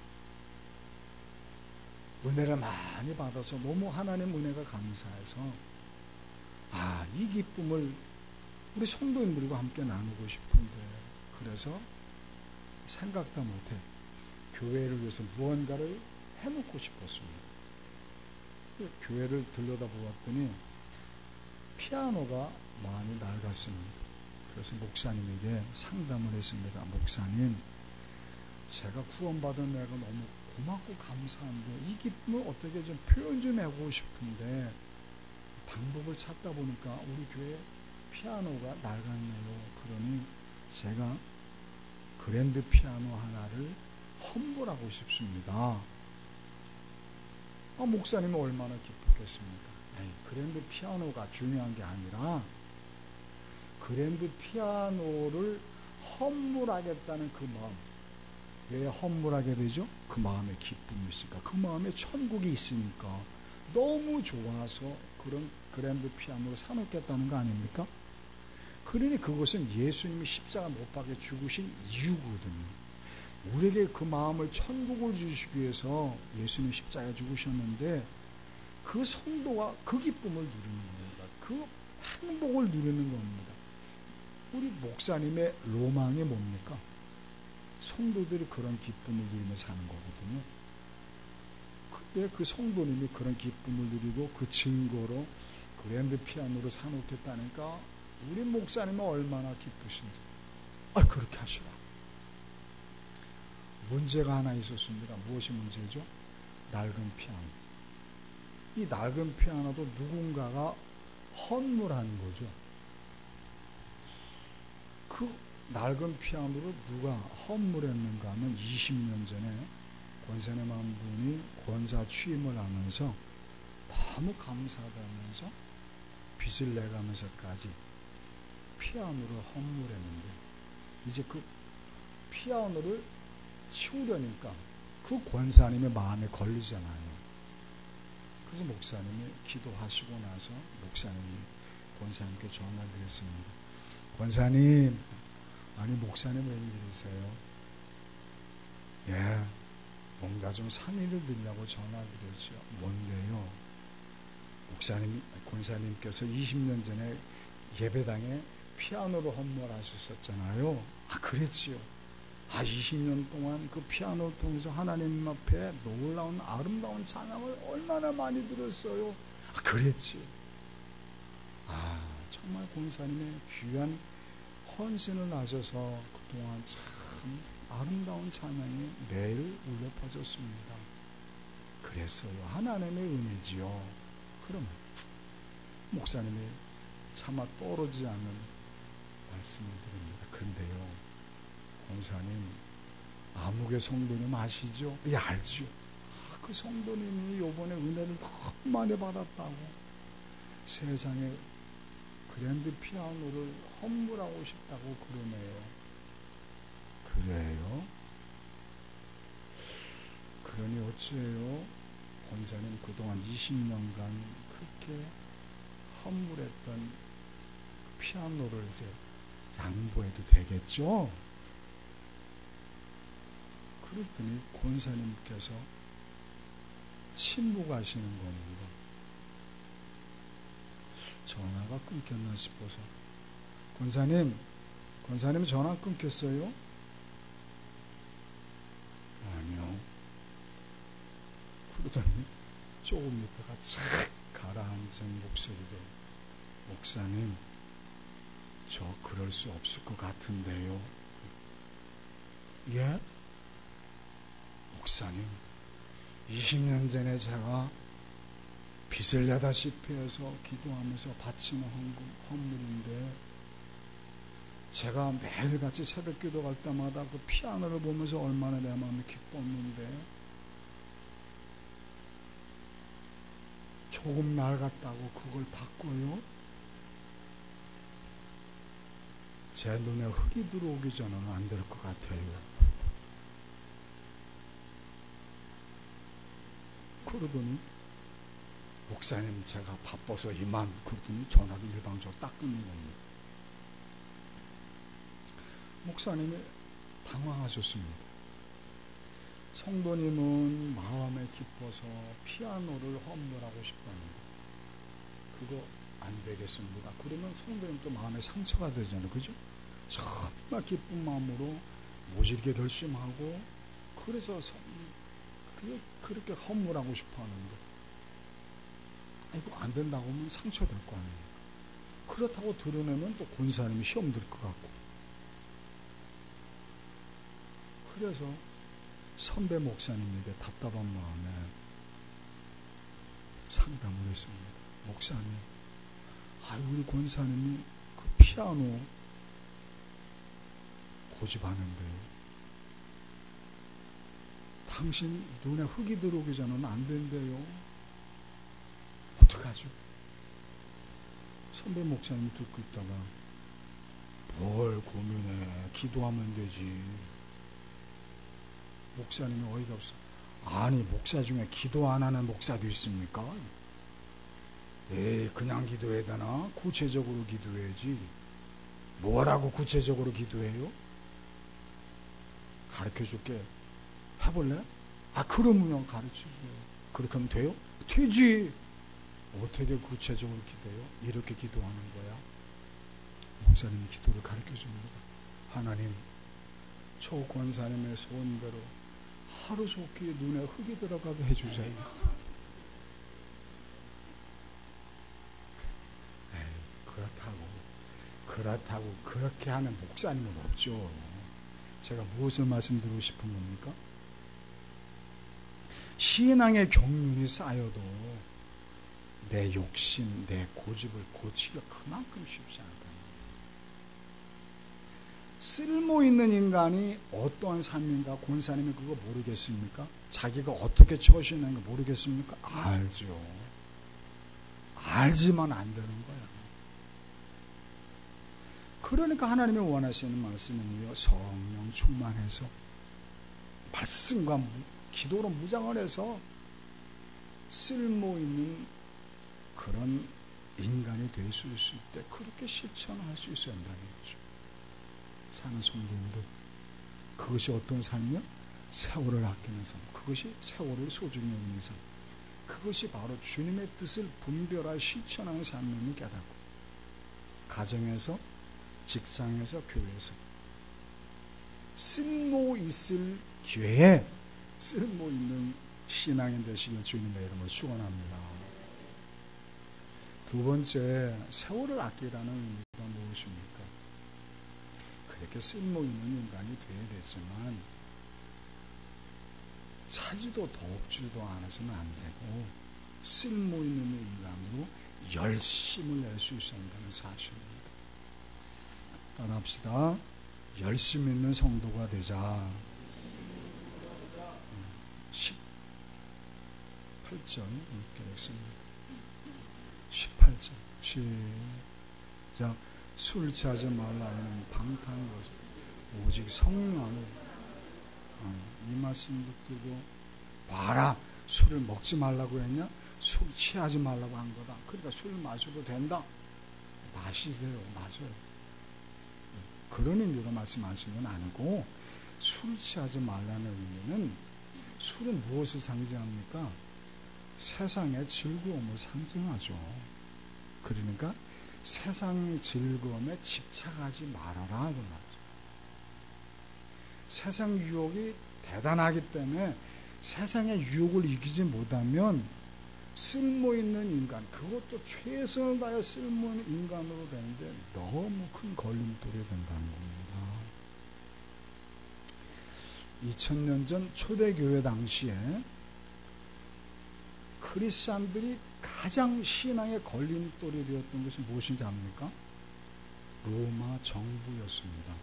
은혜를 많이 받아서 너무 하나님 은혜가 감사해서 이 기쁨을 우리 성도님들과 함께 나누고 싶은데, 그래서 생각도 못해 교회를 위해서 무언가를 해놓고 싶었습니다. 교회를 들여다보았더니 피아노가 많이 낡았습니다. 그래서 목사님에게 상담을 했습니다. 목사님, 제가 구원받은 내가 너무 고맙고 감사한데 이 기쁨을 어떻게 좀 표현 좀 해보고 싶은데 방법을 찾다 보니까 우리 교회 피아노가 낡았네요. 그러니 제가 그랜드 피아노 하나를 헌물하고 싶습니다. 목사님은 얼마나 기쁘겠습니까? 그랜드 피아노가 중요한 게 아니라 그랜드 피아노를 헌물하겠다는 그 마음. 왜 헌물하게 되죠? 그 마음에 기쁨이 있으니까, 그 마음에 천국이 있으니까 너무 좋아서 그런 그랜드 피아노를 사놓겠다는 거 아닙니까? 그러니 그것은 예수님이 십자가 못 박혀 죽으신 이유거든요. 우리에게 그 마음을, 천국을 주시기 위해서 예수님 십자가에 죽으셨는데 그 성도가 그 기쁨을 누리는 겁니다. 그 행복을 누리는 겁니다. 우리 목사님의 로망이 뭡니까? 성도들이 그런 기쁨을 누리며 사는 거거든요. 근데 그 성도님이 그런 기쁨을 누리고 그 증거로 그랜드 피아노를 사놓겠다니까 우리 목사님은 얼마나 기쁘신지. 그렇게 하시라. 문제가 하나 있었습니다. 무엇이 문제죠? 낡은 피아노. 이 낡은 피아노도 누군가가 헌물한 거죠. 그 낡은 피아노를 누가 헌물했는가 하면 20년 전에 권사님 한 분이 권사 취임을 하면서 너무 감사하다면서 빚을 내가면서까지 피아노를 헌물했는데, 이제 그 피아노를 치우려니까 그 권사님의 마음에 걸리잖아요. 그래서 목사님이 기도하시고 나서 목사님이 권사님께 전화를 드렸습니다. 권사님, 아니 목사님 웬일이세요? 예, 뭔가 좀 상의를 드리려고 전화드렸죠. 뭔데요? 목사님, 권사님께서 20년 전에 예배당에 피아노를 헌물하셨었잖아요. 아, 그랬지요. 20년 동안 그 피아노를 통해서 하나님 앞에 놀라운 아름다운 찬양을 얼마나 많이 들었어요. 아, 그랬지요. 정말 권사님의 귀한 헌신을 하셔서 그동안 참 아름다운 찬양이 매일 울려 퍼졌습니다. 그랬어요. 하나님의 은혜지요. 그러면 목사님이 차마 떠오르지 않는 말씀을 드립니다. 근데요, 권사님, 암흑의 성도님 아시죠? 예, 알죠. 그 성도님이 요번에 은혜를 너무 많이 받았다고 세상에 그랜드 피아노를 헌물하고 싶다고 그러네요. 그래요? 그러니 어찌해요? 권사님 그동안 20년간 그렇게 헌물했던 피아노를 이제 양보해도 되겠죠? 그랬더니 권사님께서 침묵하시는 겁니다. 전화가 끊겼나 싶어서, 권사님 전화 끊겼어요? 아니요. 그러더니 조금 있다가 착 가라앉은 목소리로, 목사님, 저 그럴 수 없을 것 같은데요. 예? 목사님, 20년 전에 제가 빚을 내다시피 해서 기도하면서 바치는 헌물인데, 제가 매일같이 새벽 기도 갈 때마다 그 피아노를 보면서 얼마나 내 마음이 기뻤는데, 조금 낡았다고 그걸 바꿔요? 제 눈에 흙이 들어오기 전에는 안 될 것 같아요. 그러더니, 목사님 제가 바빠서 이만, 그러더니 전화를 일방적으로 딱 끊는 겁니다. 목사님이 당황하셨습니다. 성도님은 마음에 깊어서 피아노를 헌물하고 싶다는데 그거 안 되겠습니다. 그러면 성도님 또 마음에 상처가 되잖아요. 그죠? 정말 기쁜 마음으로 모질게 결심하고, 그래서 그렇게 헌물하고 싶어 하는데, 이거 안 된다고 하면 상처될 거 아닙니까? 그렇다고 드러내면 또 권사님이 시험 들 것 같고. 그래서 선배 목사님에게 답답한 마음에 상담을 했습니다. 목사님, 우리 권사님이 그 피아노 고집하는데요, 당신 눈에 흙이 들어오기 전에는 안 된대요. 어떡하죠? 선배 목사님이 듣고 있다가, 뭘 고민해, 기도하면 되지. 목사님이 어이가 없어. 아니, 목사 중에 기도 안 하는 목사도 있습니까? 그냥 기도해야 되나? 구체적으로 기도해야지. 뭐라고 구체적으로 기도해요? 가르쳐줄게. 해볼래? 그러면 가르쳐줘요. 그렇게 하면 돼요? 되지. 어떻게 구체적으로 기도해요? 이렇게 기도하는 거야. 목사님이 기도를 가르쳐줍니다. 하나님, 저 권사님의 소원대로 하루속히 눈에 흙이 들어가게 해주세요. 그렇다고 그렇게 하는 목사님은 없죠. 제가 무엇을 말씀드리고 싶은 겁니까? 신앙의 경륜이 쌓여도 내 욕심, 내 고집을 고치기가 그만큼 쉽지 않다. 쓸모있는 인간이 어떠한 삶인가 권사님이 그거 모르겠습니까? 자기가 어떻게 처신하는 거 모르겠습니까? 알죠. 알지만 안 되는 거야. 그러니까 하나님이 원하시는 말씀은요, 성령 충만해서 말씀과 기도로 무장을 해서 쓸모있는 그런 인간이 될 수 있을 때 그렇게 실천할 수 있어야 한다는 거죠. 사는 성도님들, 그것이 어떤 삶이요? 세월을 아끼는 삶. 그것이 세월을 소중히 여기는 삶. 그것이 바로 주님의 뜻을 분별하여 실천하는 삶임을 깨닫고, 가정에서, 직장에서, 교회에서 쓸모 있을 기회에 쓸모 있는 신앙인 되시길 주님의 이름으로 축원합니다. 두 번째, 세월을 아끼라는 의미가 무엇입니까? 그렇게 쓸모 있는 인간이 되어야 되지만 차지도 덥지도 않아서는 안 되고 쓸모 있는 인간으로 열심을 낼 수 있어야 한다는 사실입니다. 따라합시다. 열심 있는 성도가 되자. 18절 읽겠습니다. 18절 시작. 술 취하지 말라는 방탕한 것 오직 성령으로. 이 말씀 듣고 봐라, 술을 먹지 말라고 했냐? 술 취하지 말라고 한 거다. 그러니까 술 마셔도 된다. 마시세요. 마셔요. 그런 의미로 말씀하신 건 아니고, 술 취하지 말라는 의미는 술은 무엇을 상징합니까? 세상의 즐거움을 상징하죠. 그러니까 세상 즐거움에 집착하지 말아라 그 말이죠. 세상 유혹이 대단하기 때문에 세상의 유혹을 이기지 못하면 쓸모있는 인간, 그것도 최선을 다해 쓸모있는 인간으로 되는데 너무 큰 걸림돌이 된다는 겁니다. 2000년 전 초대교회 당시에 크리스찬들이 가장 신앙의 걸림돌이 되었던 것이 무엇인지 압니까? 로마 정부였습니다.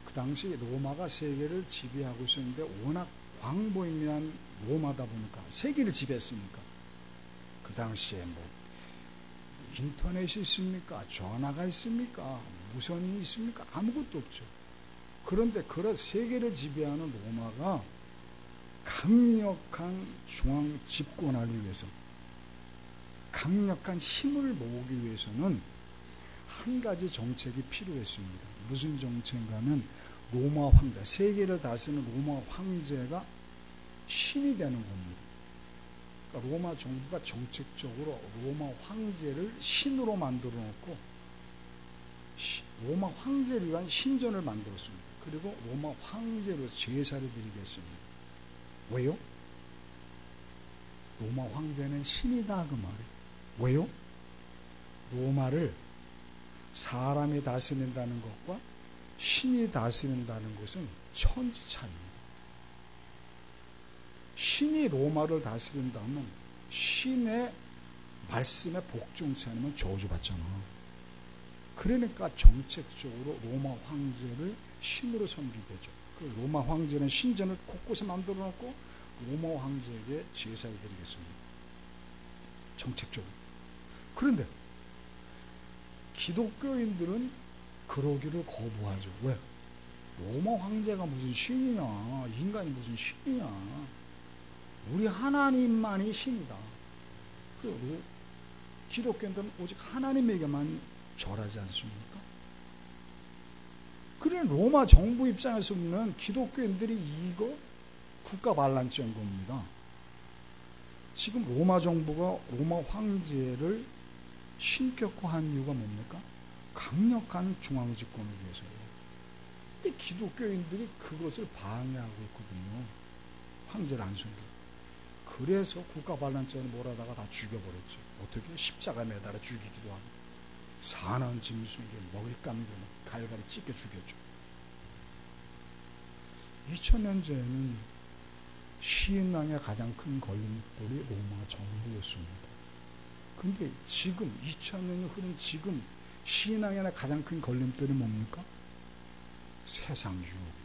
그 당시 로마가 세계를 지배하고 있었는데 워낙 광범위한 로마다 보니까 세계를 지배했으니까 그 당시에 뭐 인터넷이 있습니까? 전화가 있습니까? 무선이 있습니까? 아무것도 없죠. 그런데 그런 세계를 지배하는 로마가 강력한 중앙 집권하기 위해서, 강력한 힘을 모으기 위해서는 한 가지 정책이 필요했습니다. 무슨 정책인가는 로마 황제, 세계를 다스리는 로마 황제가 신이 되는 겁니다. 그러니까 로마 정부가 정책적으로 로마 황제를 신으로 만들어 놓고 로마 황제를 위한 신전을 만들었습니다. 그리고 로마 황제로 제사를 드리겠습니다. 왜요? 로마 황제는 신이다 그 말이에요. 왜요? 로마를 사람이 다스린다는 것과 신이 다스린다는 것은 천지차이입니다. 신이 로마를 다스린다면 신의 말씀에 복종치 않으면 저주받잖아. 그러니까 정책적으로 로마 황제를 신으로 섬기겠죠. 그 로마 황제는 신전을 곳곳에 만들어 놓고 로마 황제에게 제사를 드리겠습니다. 정책적으로. 그런데 기독교인들은 그러기를 거부하죠. 왜? 로마 황제가 무슨 신이냐? 인간이 무슨 신이냐? 우리 하나님만이 신이다. 그리고 기독교인들은 오직 하나님에게만 절하지 않습니까? 그런 로마 정부 입장에서 보면 기독교인들이 이거 국가 반란죄인 겁니다. 지금 로마 정부가 로마 황제를 신격화한 이유가 뭡니까? 강력한 중앙 집권을 위해서예요. 근데 기독교인들이 그것을 방해하고 있거든요. 황제를 안 섬기고. 그래서 국가 반란죄를 몰아다가 다 죽여버렸죠. 어떻게? 십자가 매달아 죽이기도 하고, 사나운 짐승에게 먹잇감으로 갈갈이 찢겨 죽였죠. 2000년 전에는 신앙의 가장 큰 걸림돌이 로마 정부였습니다. 근데 지금 2000년이 흐른 지금 신앙의 가장 큰 걸림돌이 뭡니까? 세상 유혹.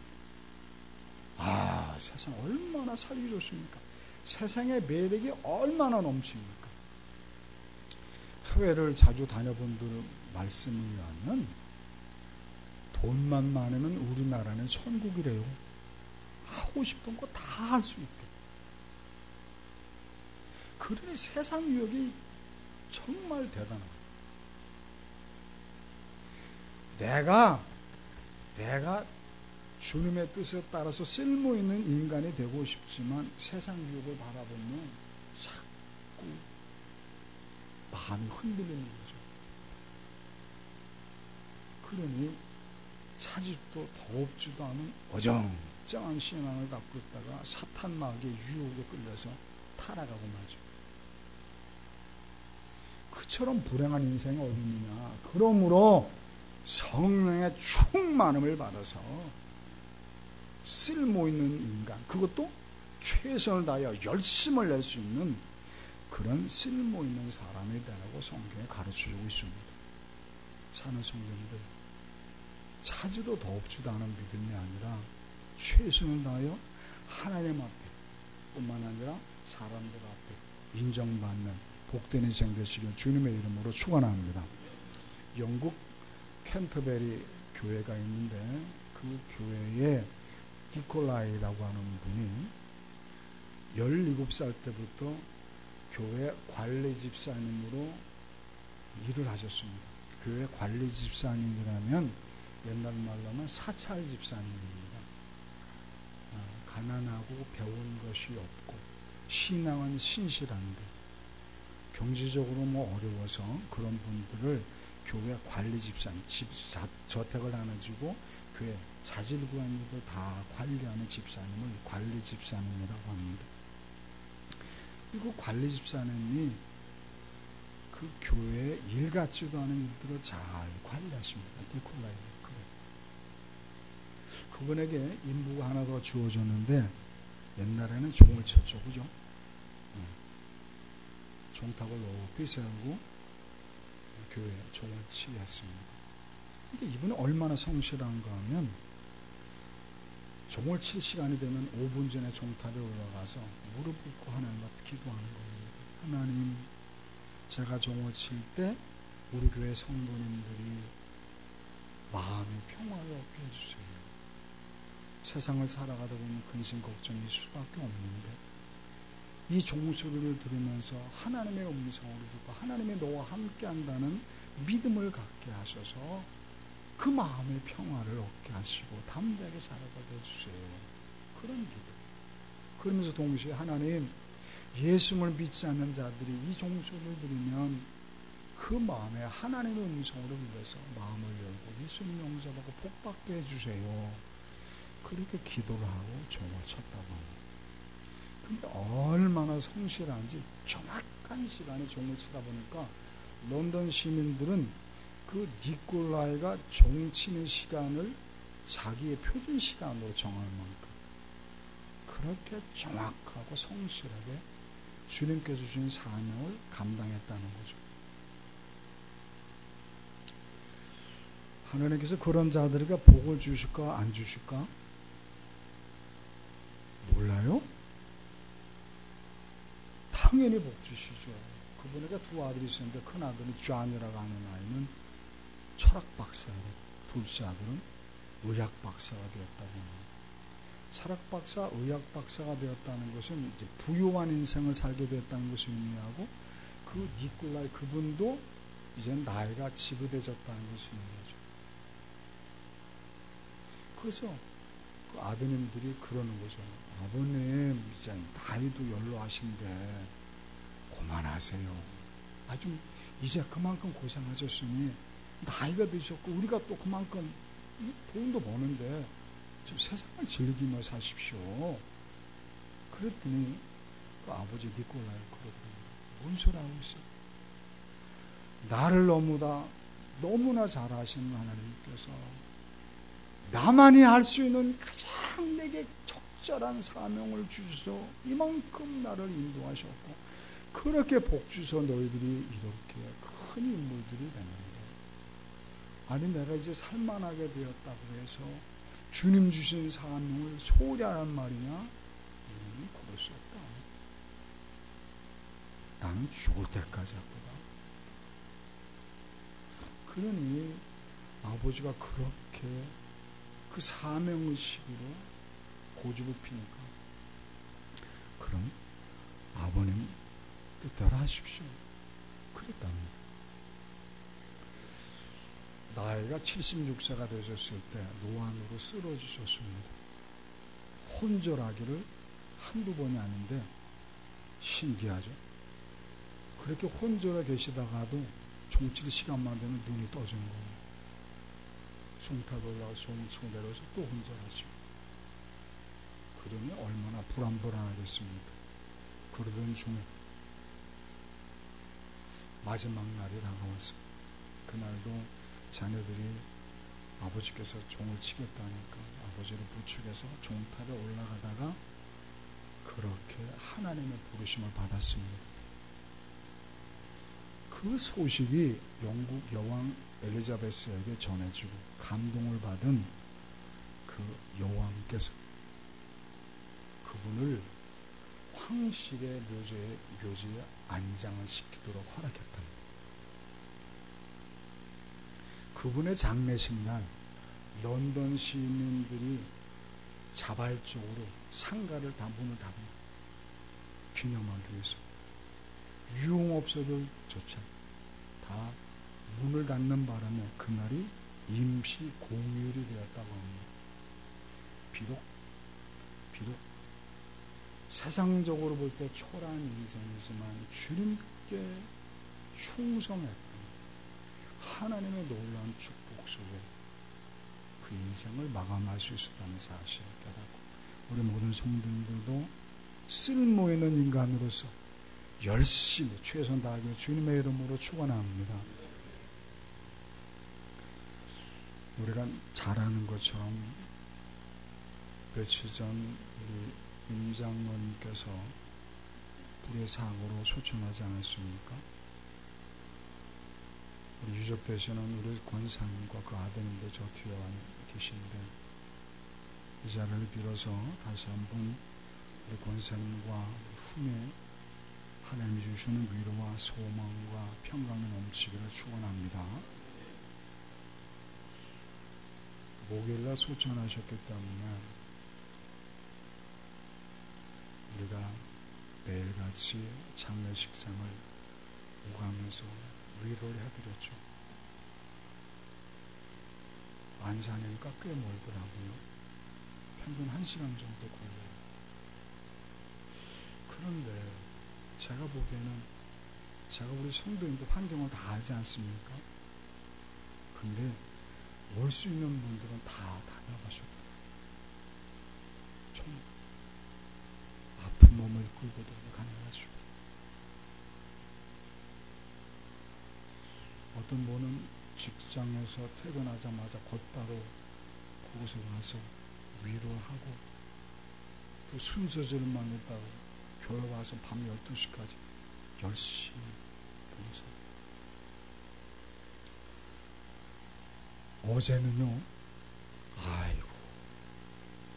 세상 얼마나 살기 좋습니까? 세상의 매력이 얼마나 넘칩니까? 해외를 자주 다녀본 들 말씀을 하면 돈만 많으면 우리나라는 천국이래요. 하고 싶은 거 다 할 수 있대. 그러니 세상 유혹이 정말 대단하다. 내가 주님의 뜻에 따라서 쓸모있는 인간이 되고 싶지만 세상 유혹을 바라보면 자꾸 마음이 흔들리는 거죠. 그러니 차집도 더웁지도 않은 어정쩡한 신앙을 갖고 있다가 사탄 마귀의 유혹에 끌려서 타락하고 마죠. 그처럼 불행한 인생이 어디 있느냐. 그러므로 성령의 충만함을 받아서 쓸모있는 인간, 그것도 최선을 다하여 열심을 낼 수 있는 그런 쓸모있는 사람이 되라고 성경에 가르쳐주고 있습니다. 사는 성도님들, 차지도 더웁지도 않은 믿음이 아니라 최선을 다하여 하나님 앞에 뿐만 아니라 사람들 앞에 인정받는 복된 인생 되시길 주님의 이름으로 축원합니다. 영국 캔터베리 교회가 있는데 그 교회에 니콜라이라고 하는 분이 17살 때부터 교회 관리 집사님으로 일을 하셨습니다. 교회 관리 집사님이라면 옛날 말로 하면 사찰 집사님입니다. 가난하고 배운 것이 없고 신앙은 신실한데 경제적으로 어려워서 그런 분들을 교회 관리 집사님, 저택을 하나 주고 교회 자질구레한들 다 관리하는 집사님을 관리 집사님이라고 합니다. 그리고 관리 집사님이 그 교회에 일 같지도 않은 일들을 잘 관리하십니다. 니콜라이 그분에게 임무가 하나 더 주어졌는데 옛날에는 종을 쳤죠, 그죠? 종탑을 높이 세우고 교회에 종을 치게 했습니다. 근데 이분은 얼마나 성실한가 하면 종을 칠 시간이 되면 5분 전에 종탑에 올라가서 무릎 꿇고 하나님 앞에 기도하는 겁니다. 하나님, 제가 종을 칠 때 우리 교회 성도님들이 마음의 평화를 얻게 해주세요. 세상을 살아가다 보면 근심 걱정이 수밖에 없는데 이 종소리를 들으면서 하나님의 음성을 듣고 하나님의 너와 함께 한다는 믿음을 갖게 하셔서 그 마음의 평화를 얻게 하시고 담대하게 살아가게 해주세요. 그런 기도. 그러면서 동시에 하나님, 예수를 믿지 않는 자들이 이 종소리를 들으면 그 마음에 하나님의 음성으로 믿어서 마음을 열고 예수님 영접하고 복받게 해주세요. 그렇게 기도를 하고 종을 쳤다고 합니다. 근데 얼마나 성실한지 정확한 시간에 종을 치다 보니까 런던 시민들은 그 니콜라이가 종 치는 시간을 자기의 표준 시간으로 정할 만큼 그렇게 정확하고 성실하게 주님께서 주신 사명을 감당했다는 거죠. 하나님께서 그런 자들에게 복을 주실까 안 주실까? 몰라요? 당연히 복 주시죠. 그분에게 두 아들이 있었는데 큰 아들은 존이라고 하는 아이는 철학 박사고 둘째 아들은 의학 박사가 되었다고 합니다. 철학 박사, 의학 박사가 되었다는 것은 이제 부유한 인생을 살게 되었다는 것을 의미하고 그 니콜라이 그분도 이제 나이가 지긋해졌다는 것을 의미하죠. 그래서 그 아드님들이 그러는 거죠. 아버님, 이제 나이도 연로하신데 그만하세요. 좀 이제 그만큼 고생하셨으니 나이가 드셨고 우리가 또 그만큼 돈도 버는데 좀 세상을 즐기며 사십시오. 그랬더니 그 아버지 니콜라이 그러더라고요. 뭔 소리 하고 있어? 나를 너무나 잘 아시는 하나님께서 나만이 할 수 있는 가장 내게 적절한 사명을 주셔서 이만큼 나를 인도하셨고 그렇게 복 주셔 너희들이 이렇게 큰 인물들이 되는 거예요. 아니 내가 이제 살만하게 되었다고 해서 주님 주신 사명을 소홀히 하란 말이냐? 그럴 수 없다. 나는 죽을 때까지 할 거다. 그러니 아버지가 그렇게 그 사명의식으로 고집을 피니까 그럼 아버님 뜻대로 하십시오. 그랬답니다. 나이가 76세가 되셨을 때 노안으로 쓰러지셨습니다. 혼절하기를 한두 번이 아닌데 신기하죠. 그렇게 혼절해 계시다가도 종칠 시간만 되면 눈이 떠지는 거예요. 송탑 올라가서 송 내려서 또 혼절하시고 그러니 얼마나 불안불안하겠습니까? 그러던 중에 마지막 날이 다가왔어요. 그날도 자녀들이 아버지께서 종을 치겠다니까 아버지를 부축해서 종탑에 올라가다가 그렇게 하나님의 부르심을 받았습니다. 그 소식이 영국 여왕 엘리자베스에게 전해지고 감동을 받은 그 여왕께서 그분을 황실의 묘지에 안장을 시키도록 허락했답니다. 그분의 장례식 날 런던 시민들이 자발적으로 상가를 다 문을 닫습니다. 기념하기 위해서. 유흥업소들조차 다 문을 닫는 바람에 그날이 임시 공휴일이 되었다고 합니다. 비록 세상적으로 볼 때 초라한 인생이지만 주님께 충성했던 하나님의 놀라운 축복 속에 그 인생을 마감할 수 있었다는 사실을 깨닫고 우리 모든 성도들도 쓸모있는 인간으로서 열심히 최선 다하기 주님의 이름으로 축원합니다. 우리가 잘 아는 것처럼 며칠 전 우리 임 장로님께서 불의 사고로 소천하지 않았습니까? 우리 유적되시는 우리 권사님과 그 아드님들 저 뒤에 와 계신데 이 자리를 빌어서 다시 한번 우리 권사님과 후에 하나님이 주시는 위로와 소망과 평강이 넘치기를 축원합니다. 목요일날 소천하셨기 때문에 우리가 매일같이 장례식장을 오가면서 위로를 해드렸죠. 안산이니까 꽤 멀더라고요. 평균 1시간 정도 걸려요. 그런데 제가 보기에는 제가 우리 성도님들 환경을 다 알지 않습니까? 근데 올 수 있는 분들은 다 다녀가셨다. 좀 아픈 몸을 끌고도 가능하시고 어떤 분은 직장에서 퇴근하자마자 곧바로 그곳에 와서 위로하고 또 순서절만 있다고 교회 와서 밤 12시까지 열심히 봉사. 어제는요, 아이고,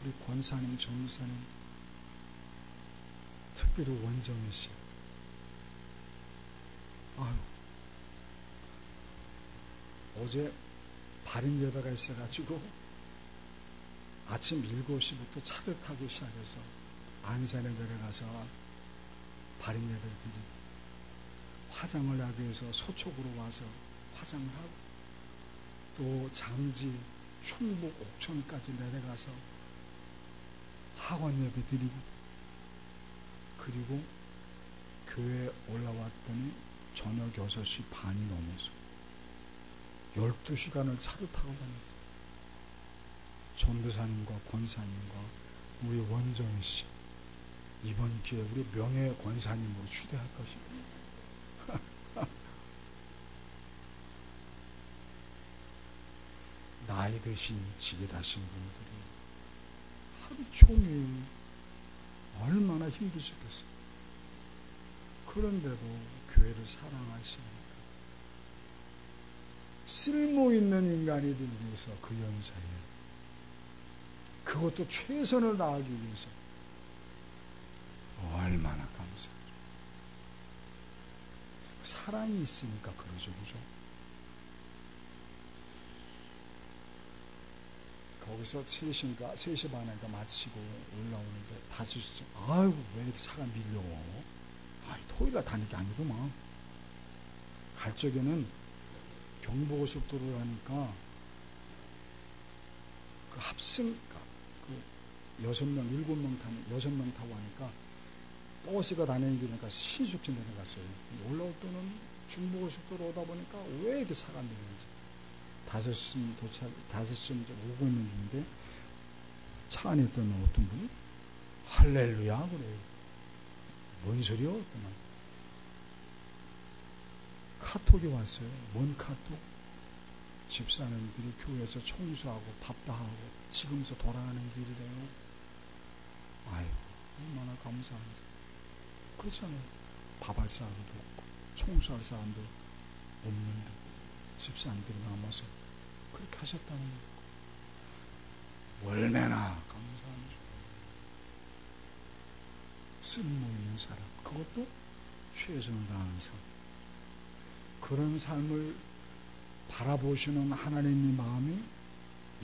우리 권사님, 전무사님, 특별히 원정희 씨. 아유, 어제 발인 예배가 있어가지고 아침 7시부터 차를 타고 시작해서 안산에 내려가서 발인 예배를 드리고 화장을 하기 위해서 서초구로 와서 화장을 하고 또 잠지, 충북, 옥천까지 내려가서 학원 예배 드리고 그리고 교회에 올라왔더니 저녁 6시 반이 넘어서 12시간을 차를 타고 다녔어요. 전도사님과 권사님과 우리 원정희 씨 이번 기회에 우리 명예 권사님으로 추대할 것입니다. 나이가 매듯이 지게 다신 분들이 하루 종일 얼마나 힘드셨겠어요. 그런데도 교회를 사랑하시니까 쓸모있는 인간이 되기 위해서 그 연세에 그것도 최선을 다하기 위해서 얼마나 감사해요. 사랑이 있으니까 그러죠, 그죠? 거기서 3시 반인가 마치고 올라오는데 5시쯤, 아이고, 왜 이렇게 차가 밀려? 토요일날 다닐 게 아니구만. 갈 적에는 경부고속도로를 하니까 그 합승, 그 6명, 7명 타는, 6명 타고 하니까 버스가 다니는 길이니까 신속히 내려갔어요. 올라올 때는 중부고속도로 오다 보니까 왜 이렇게 차가 밀리는지. 5시쯤 오고 있는 중인데 차 안에 있던 어떤 분이 할렐루야 그래요. 뭔 소리요? 그만. 카톡이 왔어요. 뭔 카톡? 집사님들이 교회에서 청소하고 밥도 하고 지금서 돌아가는 길이래요. 아유, 얼마나 감사한지. 그렇잖아요. 밥할 사람도 없고 청소할 사람도 없는데 집사님들이 남아서 그렇게 하셨다는 거. 얼마나 감사한지. 쓸모있는 사람, 그것도 최선을 다하는 삶. 그런 삶을 바라보시는 하나님의 마음이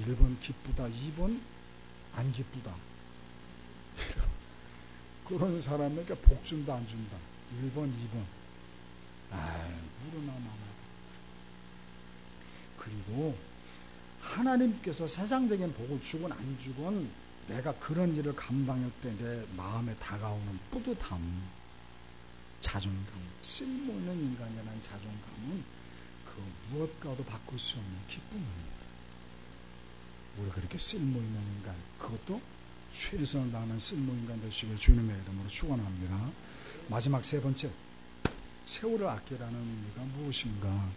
1번 기쁘다, 2번 안 기쁘다. 그런 사람에게 복 준다, 안 준다. 1번, 2번. 물으나 마나. 그리고 하나님께서 세상적인 복을 주건 안 주건 내가 그런 일을 감당할 때 내 마음에 다가오는 뿌듯함, 자존감, 쓸모있는 인간이라는 자존감은 그 무엇과도 바꿀 수 없는 기쁨입니다. 우리가 그렇게 쓸모있는 인간, 그것도 최선을 다하는 쓸모인간 되시길 주님의 이름으로 축원합니다. 마지막 3번째, 세월을 아끼라는 의미가 무엇인가?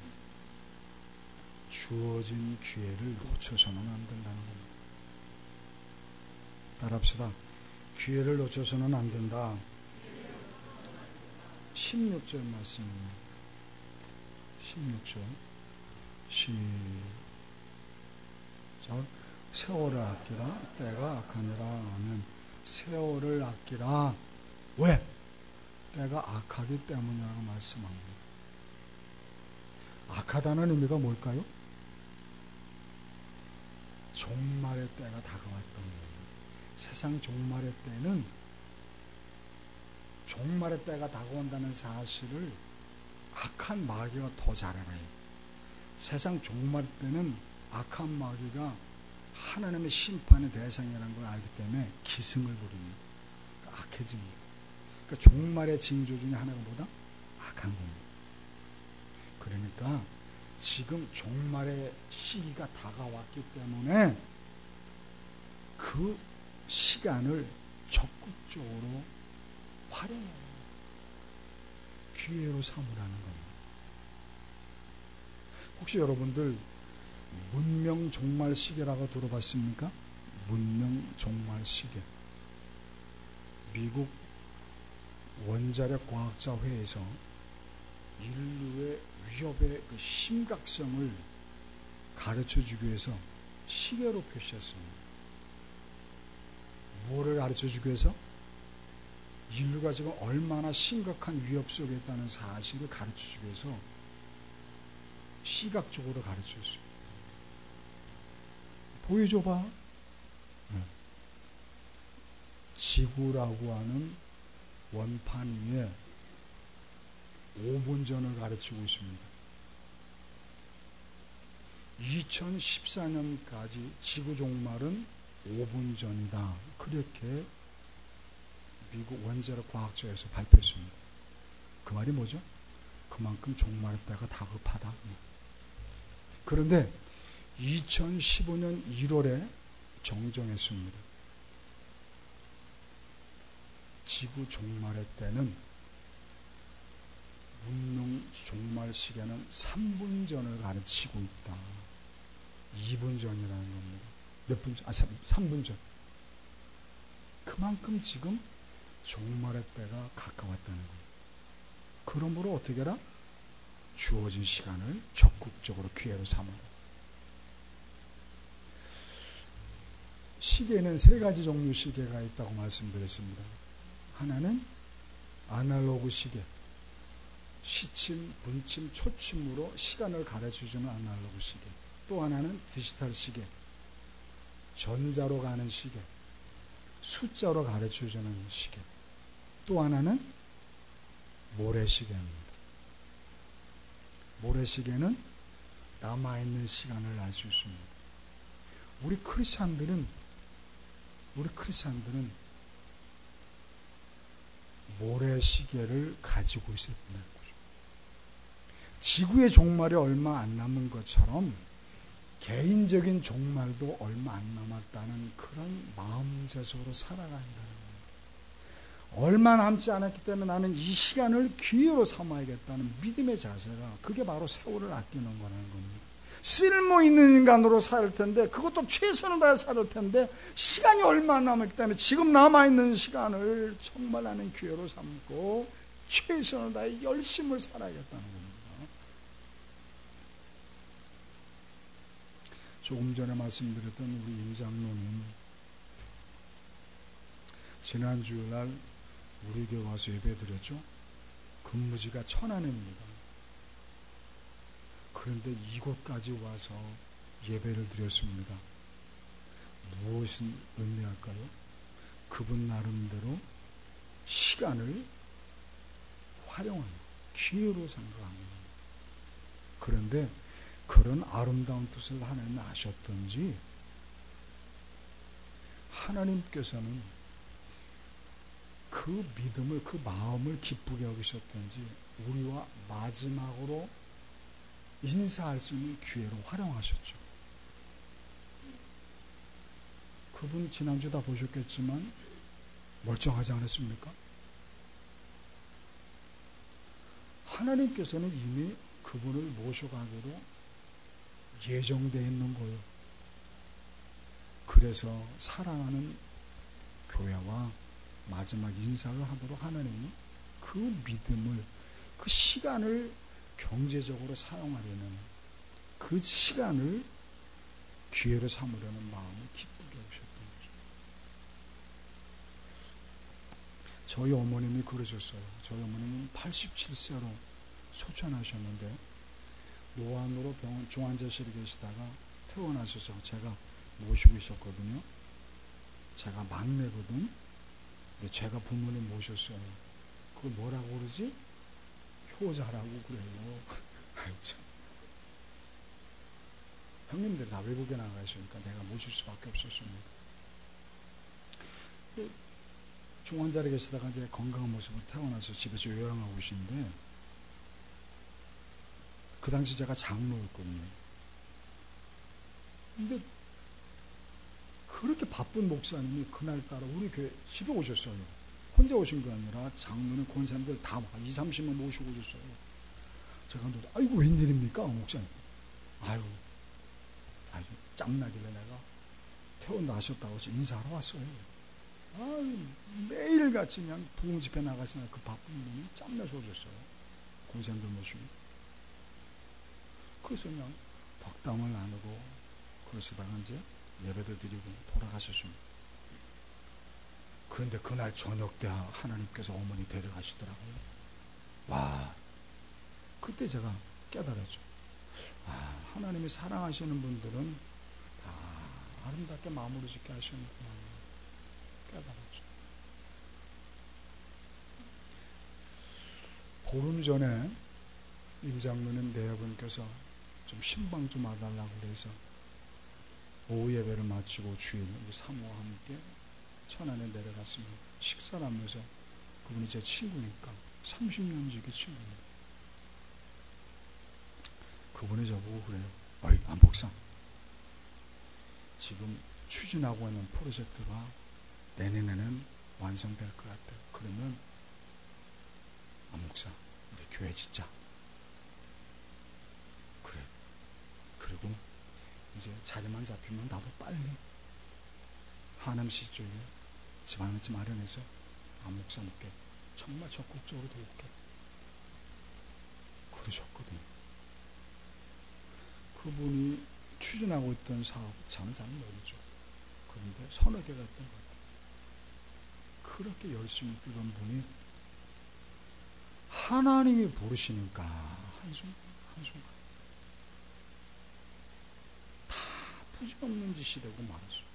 주어진 기회를 놓쳐서는 안 된다는 겁니다. 따라합시다. 기회를 놓쳐서는 안 된다. 16절 말씀입니다. 16절 시작. 세월을 아끼라. 때가 악하니라 하면 세월을 아끼라. 왜? 때가 악하기 때문이라고 말씀합니다. 악하다는 의미가 뭘까요? 종말의 때가 다가왔던 거예요. 세상 종말의 때는 종말의 때가 다가온다는 사실을 악한 마귀가 더 잘 알아요. 세상 종말 때는 악한 마귀가 하나님의 심판의 대상이라는 걸 알기 때문에 기승을 부립니다. 그러니까 악해집니다. 그러니까 종말의 징조 중에 하나가 뭐다? 악한 겁니다. 그러니까 지금 종말의 시기가 다가왔기 때문에 그 시간을 적극적으로 활용해요. 기회로 삼으라는 겁니다. 혹시 여러분들 문명 종말 시계라고 들어봤습니까? 문명 종말 시계. 미국 원자력 과학자 회에서 인류의 위협의 그 심각성을 가르쳐주기 위해서 시계로 표시했습니다. 무엇을 가르쳐주기 위해서? 인류가 지금 얼마나 심각한 위협 속에 있다는 사실을 가르쳐주기 위해서 시각적으로 가르쳐줬어요. 보여줘봐. 네. 지구라고 하는 원판 위에 5분 전을 가르치고 있습니다. 2014년까지 지구 종말은 5분 전이다. 그렇게 미국 원자력 과학자에서 발표했습니다. 그 말이 뭐죠? 그만큼 종말의 때가 다급하다. 그런데 2015년 1월에 정정했습니다. 지구 종말의 때는 문명 종말 시계는 3분 전을 가르치고 있다. 2분 전이라는 겁니다. 몇 분 전? 3분 전. 그만큼 지금 종말의 때가 가까웠다는 거예요. 그러므로 어떻게 해라? 주어진 시간을 적극적으로 기회로 삼아라. 시계는 3가지 종류 시계가 있다고 말씀드렸습니다. 하나는 아날로그 시계, 시침, 분침, 초침으로 시간을 가르쳐주는 아날로그 시계. 또 하나는 디지털 시계, 전자로 가는 시계, 숫자로 가르쳐주는 시계. 또 하나는 모래시계입니다. 모래시계는 남아있는 시간을 알 수 있습니다. 우리 크리스찬들은 모래시계를 가지고 있어야 된다는 거죠. 지구의 종말이 얼마 안 남은 것처럼 개인적인 종말도 얼마 안 남았다는 그런 마음자세로 살아가야 한다는 거예요. 얼마 남지 않았기 때문에 나는 이 시간을 기회로 삼아야겠다는 믿음의 자세가, 그게 바로 세월을 아끼는 거라는 겁니다. 쓸모있는 인간으로 살 텐데, 그것도 최선을 다해 살 텐데 시간이 얼마 안 남았기 때문에 지금 남아있는 시간을 정말 나는 기회로 삼고 최선을 다해 열심을 살아야겠다는 겁니다. 조금 전에 말씀드렸던 우리 임 장로님, 지난 주일날 우리 교회 와서 예배드렸죠. 근무지가 천안입니다. 그런데 이곳까지 와서 예배를 드렸습니다. 무엇을 의미할까요? 그분 나름대로 시간을 활용하는 기회로 생각합니다. 그런데 그런 아름다운 뜻을 하나님이 아셨던지, 하나님께서는 그 믿음을, 그 마음을 기쁘게 여기셨던지 우리와 마지막으로 인사할 수 있는 기회로 활용하셨죠. 그분 지난주 다 보셨겠지만 멀쩡하지 않았습니까? 하나님께서는 이미 그분을 모셔가기로 예정되어 있는 거예요. 그래서 사랑하는 교회와 마지막 인사를 하도록 하나님이 그 믿음을, 그 시간을 경제적으로 사용하려는, 그 시간을 기회로 삼으려는 마음을 기쁘게 하셨던 거죠. 저희 어머님이 그러셨어요. 저희 어머님은 87세로 소천하셨는데 노안으로 병원 중환자실에 계시다가 퇴원하셔서 제가 모시고 있었거든요. 제가 막내거든. 근데 제가 부모님 모셨어요. 그거 뭐라고 그러지? 효자라고 그래요. 아유 참. 형님들이 다 외국에 나가시니까 내가 모실 수밖에 없었습니다. 중환자실에 계시다가 이제 건강한 모습으로 퇴원해서 집에서 요양하고 계신데, 그 당시 제가 장로였거든요. 근데 그렇게 바쁜 목사님이 그날따라 우리 교회 집에 오셨어요. 혼자 오신 게 아니라 장로는 권사님들 다 20-30명 모시고 오셨어요. 제가 아이고 웬일입니까 목사님. 아유 짬나길래 내가 퇴원하셨다고 해서 인사하러 왔어요. 아유 매일같이 그냥 부흥 집회 나가시나 그 바쁜 분이 짬내서 오셨어요. 권사님들 모시고. 그래서 그냥 덕담을 나누고 그러시다가 이제 예배를 드리고 돌아가셨습니다. 그런데 그날 저녁 때 하나님께서 어머니 데려가시더라고요. 와, 그때 제가 깨달았죠. 아, 하나님이 사랑하시는 분들은 다 아름답게 마무리 짓게 하시는구나. 깨달았죠. 보름 전에 임 장로님 내분께서 좀 신방 좀 와달라고 그래서 오후 예배를 마치고 주일 사모와 함께 천안에 내려갔습니다. 식사를 하면서, 그분이 제 친구니까 30년 지기 친구입니다. 그분이 저보고 그래요. 어이 안 목사, 지금 추진하고 있는 프로젝트가 내년에는 완성될 것 같아요. 그러면 안 목사 우리 교회 짓자. 그래. 그리고 이제 자리만 잡히면 나도 빨리 하남시 쪽에 집 하나 좀 마련해서 안 목사 먹게 정말 적극적으로 도울게 그러셨거든요. 그분이 추진하고 있던 사업 저는 잘 모르죠. 그런데 서너 개가 있던 것 같아요. 그렇게 열심히 뛰던 분이 하나님이 부르시니까 한순간 다 부질없는 짓이 되고 말았어요.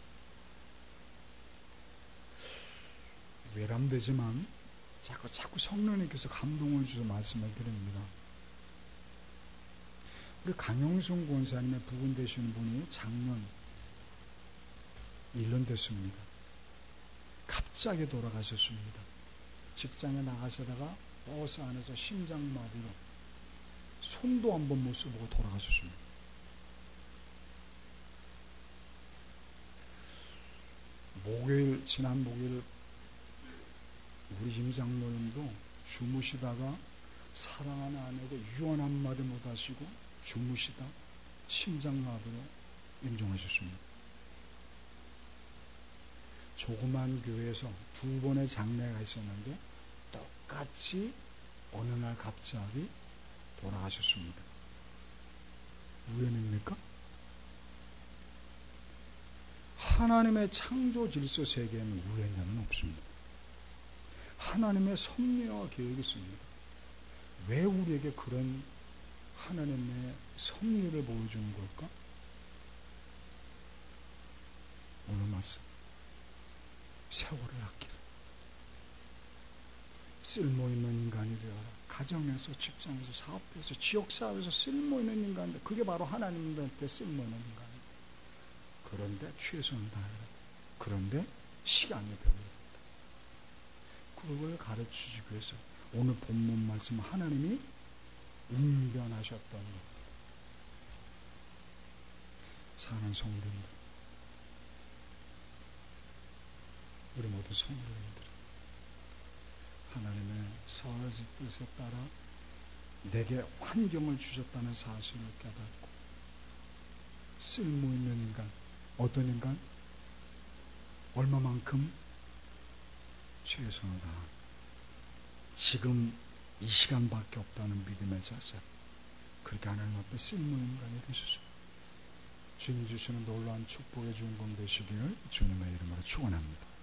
외람되지만 자꾸 성령님께서 감동을 주셔서 말씀을 드립니다. 우리 강영순 권사님의 부분 되시는 분이 작년 1년 됐습니다. 갑자기 돌아가셨습니다. 직장에 나가시다가 버스 안에서 심장마비로 손도 한 번 못 써보고 돌아가셨습니다. 지난 목요일 우리 임장로님도 주무시다가 사랑하는 아내고 유언 한마디 못하시고 주무시다 심장마비로 임종하셨습니다. 조그만 교회에서 2번의 장례가 있었는데 똑같이 어느 날 갑자기 돌아가셨습니다. 우연입니까? 하나님의 창조 질서 세계에는 우연자는 없습니다. 하나님의 섭리와 계획이 있습니다. 왜 우리에게 그런 하나님의 섭리를 보여주는 걸까? 오늘 말씀 세월을 아끼라. 쓸모있는 인간이 되어라. 가정에서, 직장에서, 사업에서, 지역사회에서 쓸모있는 인간들, 그게 바로 하나님한테 쓸모있는 인간이에요. 그런데 최선을 다해라. 그런데 시간이 별로 그걸 가르치기 위해서 오늘 본문 말씀 하나님이 웅변하셨던 것. 사랑하는 성도님들, 우리 모두 성도님들, 하나님의 선하신 뜻에 따라 내게 환경을 주셨다는 사실을 깨닫고 쓸모있는 인간, 어떤 인간? 얼마만큼? 최선을 다한 지금 이 시간밖에 없다는 믿음의 자세, 그렇게 하나님 앞에 쓸모있는 인간이 되셨습니다. 주님 주시는 놀라운 축복의 주인공 되시기를 주님의 이름으로 축원합니다.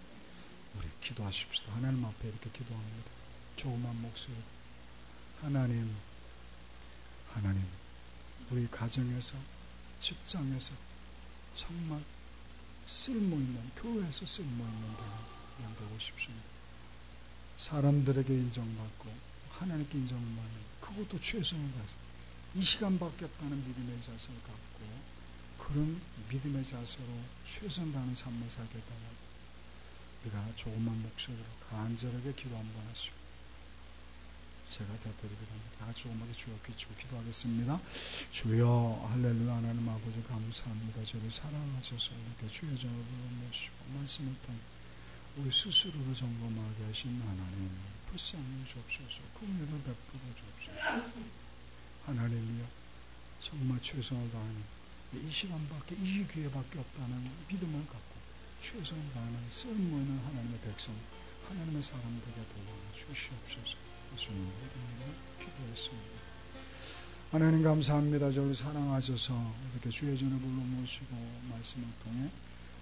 우리 기도하십시다. 하나님 앞에 이렇게 기도합니다. 조그만 목소리, 하나님, 우리 가정에서, 직장에서 정말 쓸모있는, 교회에서 쓸모있는 데가 되고 싶습니다. 사람들에게 인정받고 하나님께 인정받는, 그것도 최선을 다해서 이 시간밖에 없다는 믿음의 자세를 갖고 그런 믿음의 자세로 최선 다하는 삶을 살게 되면 우리가 조그만 목소리로 간절하게 기도 한번 하시고 제가 대드리겠습니다. 다 같이 조그맣게 주여 비추고 기도하겠습니다. 주여 할렐루야. 하나님 아버지 감사합니다. 저를 사랑하셔서 이렇게 주의 전을 모시고 말씀을 통해 우리 스스로를 점검하게 하신 하나님, 불쌍히 주옵소서. 긍휼을 베풀어 주옵소서. 하나님이여, 정말 최선을 다하는 이 시간밖에, 이 기회밖에 없다는 믿음을 갖고 최선을 다하는 쓸모있는 하나님의 백성, 하나님의 사람들에게 도와 주시옵소서. 예수님 이름으로 기도했습니다. 하나님 감사합니다. 저를 사랑하셔서 이렇게 주의 전에 불러 모시고 말씀을 통해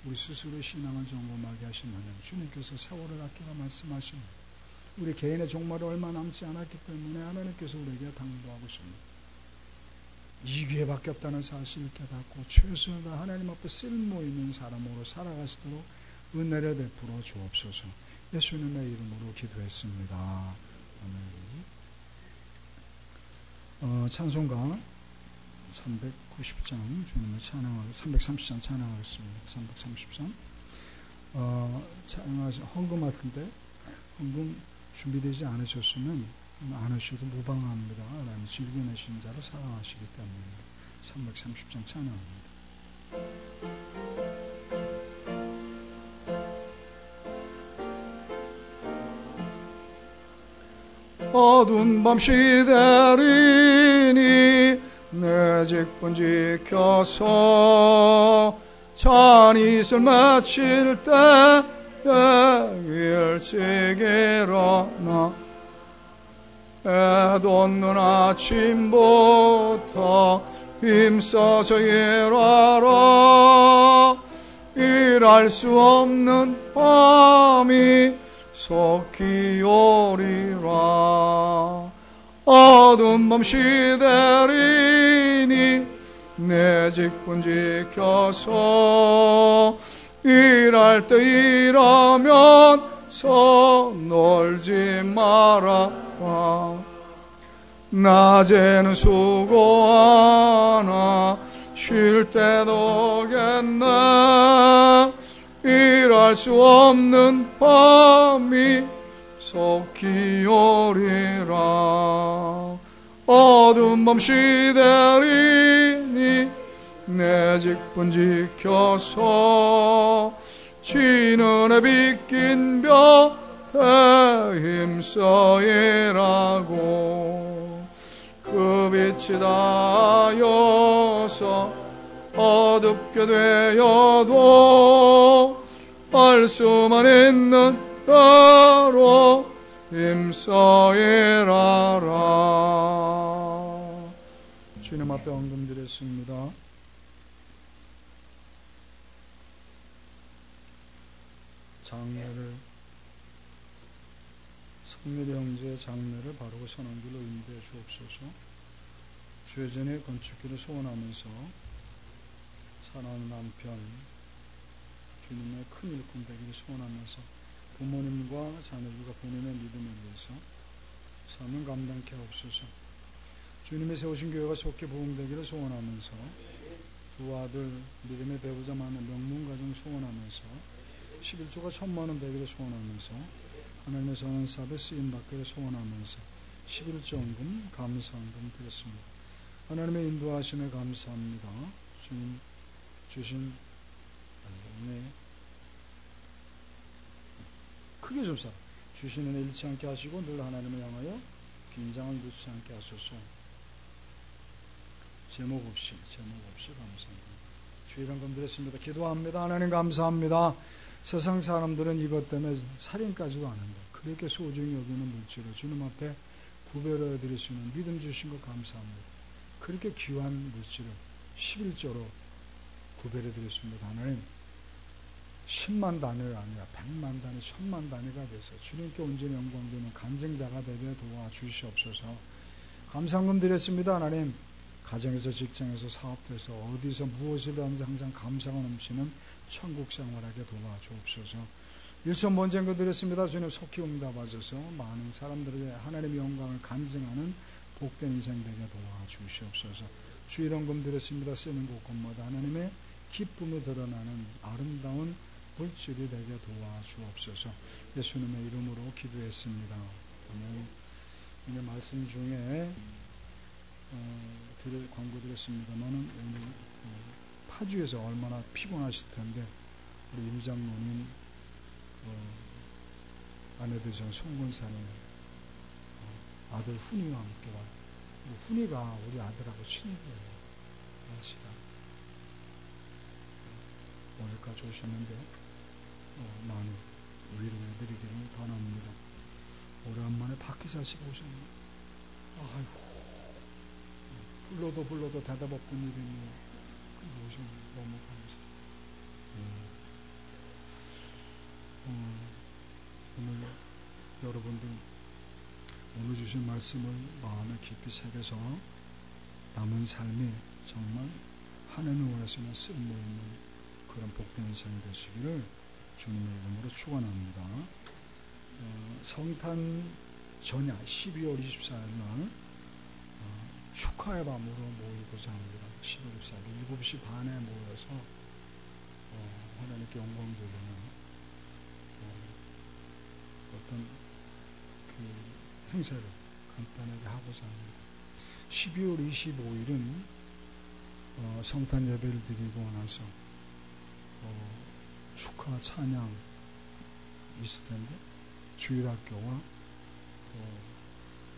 우리 스스로 신앙을 점검하게 하신 하나님, 주님께서 세월을 아끼라 말씀하시는 우리 개인의 종말이 얼마 남지 않았기 때문에 하나님께서 우리에게 당부하고 있습니다. 이 기회밖에 없다는 사실을 깨닫고 최선을 다해 하나님 앞에 쓸모있는 사람으로 살아가시도록 은혜를 베풀어 주옵소서. 예수님의 이름으로 기도했습니다. 아멘. 찬송가 390장 주님을 찬양하고 330장 찬양하겠습니다. 330장 찬양하시 헌금 같은데 헌금 준비되지 않으셨으면 안 하셔도 무방합니다. 하나님 즐겨내신 자를 사랑하시기 때문에 330장 찬양합니다. 어두운 밤 시대리니 내 내 직분 지켜서 잔이슬 마칠 때에 일찍 일어나 해 돋는 아침부터 힘써서 일하라. 일할 수 없는 밤이 속히 오리라. 어두운 밤 시대리니 내 직분 지켜서 일할 때 일하면서 놀지 마라. 낮에는 수고하나 쉴 때도 오겠네. 일할 수 없는 밤이 속히 오리라. 어두운 밤 시대리니 내 직분 지켜서 지는 해 빗긴 볕에 힘써 일하고 그 빛이 닿아서 어둡게 되어도 알 수만 있는 대로 힘써 일하라. 주님 앞에 엉금드렸습니다. 장례를 성렬 형제의 장례를 바르고 선한 길로 인도해 주옵소서. 주여전의 건축기를 소원하면서 사랑하는 남편 주님의 큰 일꾼 되기를 소원하면서 부모님과 자녀들과 본인의 믿음을 위해서 삶을 감당케 하옵소서. 주님이 세우신 교회가 속히 부흥되기를 소원하면서 두 아들 믿음의 배우자 많은 명문가정 소원하면서 11조가 1,000만원 되기를 소원하면서 하나님의 선한 사업에 쓰임받기를 소원하면서 11조원금 감사원금 드렸습니다. 하나님의 인도하심에 감사합니다. 주님 주신 은혜 크게 좀 살아 주신 은혜 잃지 않게 하시고 늘 하나님을 향하여 긴장을 늦지 않게 하소서. 제목 없이 감사합니다. 주일한금 드렸습니다. 기도합니다. 하나님 감사합니다. 세상 사람들은 이것 때문에 살인까지도 하는데 그렇게 소중히 여기는 물질을 주님 앞에 구별해 드릴 수 있는 믿음 주신 것 감사합니다. 그렇게 귀한 물질을 11조로 구별해 드렸습니다. 하나님 10만 단위가 아니라 100만 단위, 1000만 단위가 돼서 주님께 온전히 영광되는 간증자가 되게 도와주시옵소서. 감사금 드렸습니다. 하나님 가정에서 직장에서 사업에서 어디서 무엇을 하든지 항상 감사가 넘치는 천국 생활하게 도와주옵소서. 일천번쟁거 드렸습니다. 주님 속히 응답하셔서 많은 사람들에게 하나님의 영광을 간증하는 복된 인생 되게 도와주시옵소서. 주일원금 드렸습니다. 쓰는 곳곳마다 하나님의 기쁨이 드러나는 아름다운 물질이 되게 도와주옵소서. 예수님의 이름으로 기도했습니다. 오늘 말씀 중에 광고 드렸습니다만은 오늘 파주에서 얼마나 피곤하실 텐데 우리 임 장로님 아내 되신 송건사님 아들 훈이와 함께 와. 훈이가 우리 아들하고 친구예요. 날씨가 오늘까지 오셨는데 많이 위로해드리기를 바랍니다. 오랜만에 박기사 씨가 오셨네요. 아이고 불러도 대답 없던 일이네요. 오시면 너무 감사해요. 오늘 여러분들 오늘 주신 말씀을 마음에 깊이 새겨서 남은 삶이 정말 하나님을 원하시는 쓸모있는 그런 복된 인생이 되시기를 주님의 이름으로 축원합니다. 성탄 전야 12월 24일 날 축하의 밤으로 모이고자 합니다. 12월 24일 7시 반에 모여서 하나님께 영광 돌리는 어떤 그 행사를 간단하게 하고자 합니다. 12월 25일은 성탄 예배를 드리고 나서 축하 찬양 있을 텐데 주일학교와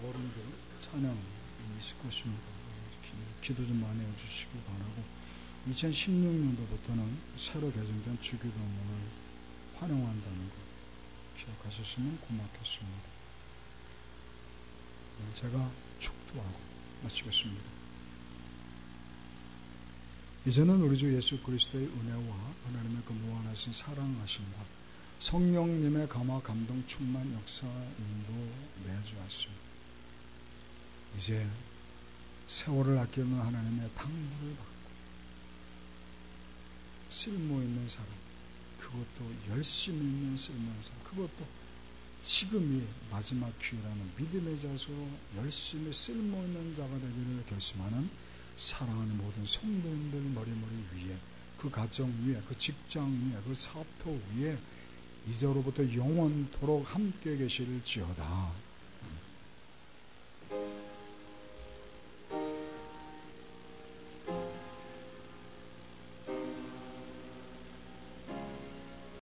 어른들 찬양 있을 것입니다. 기도 좀 많이 해주시기 바라고 2016년도부터는 새로 개정된 주기도문을 활용한다는 거 기억하셨으면 고맙겠습니다. 제가 축도하고 마치겠습니다. 이제는 우리 주 예수 그리스도의 은혜와 하나님의 그 무한하신 사랑하심과 성령님의 감화 감동 충만 역사 인도 매주 하십니다. 이제 세월을 아끼는 하나님의 당부를 받고 쓸모 있는 사람, 그것도 열심히 있는 쓸모 있는 사람, 그것도 지금이 마지막 기회라는 믿음의 자세로 열심히 쓸모 있는 자가 되기를 결심하는 사랑하는 모든 성도님들 머리머리 위에, 그 가정 위에, 그 직장 위에, 그 사업터 위에 이제로부터 영원토록 함께 계실지어다.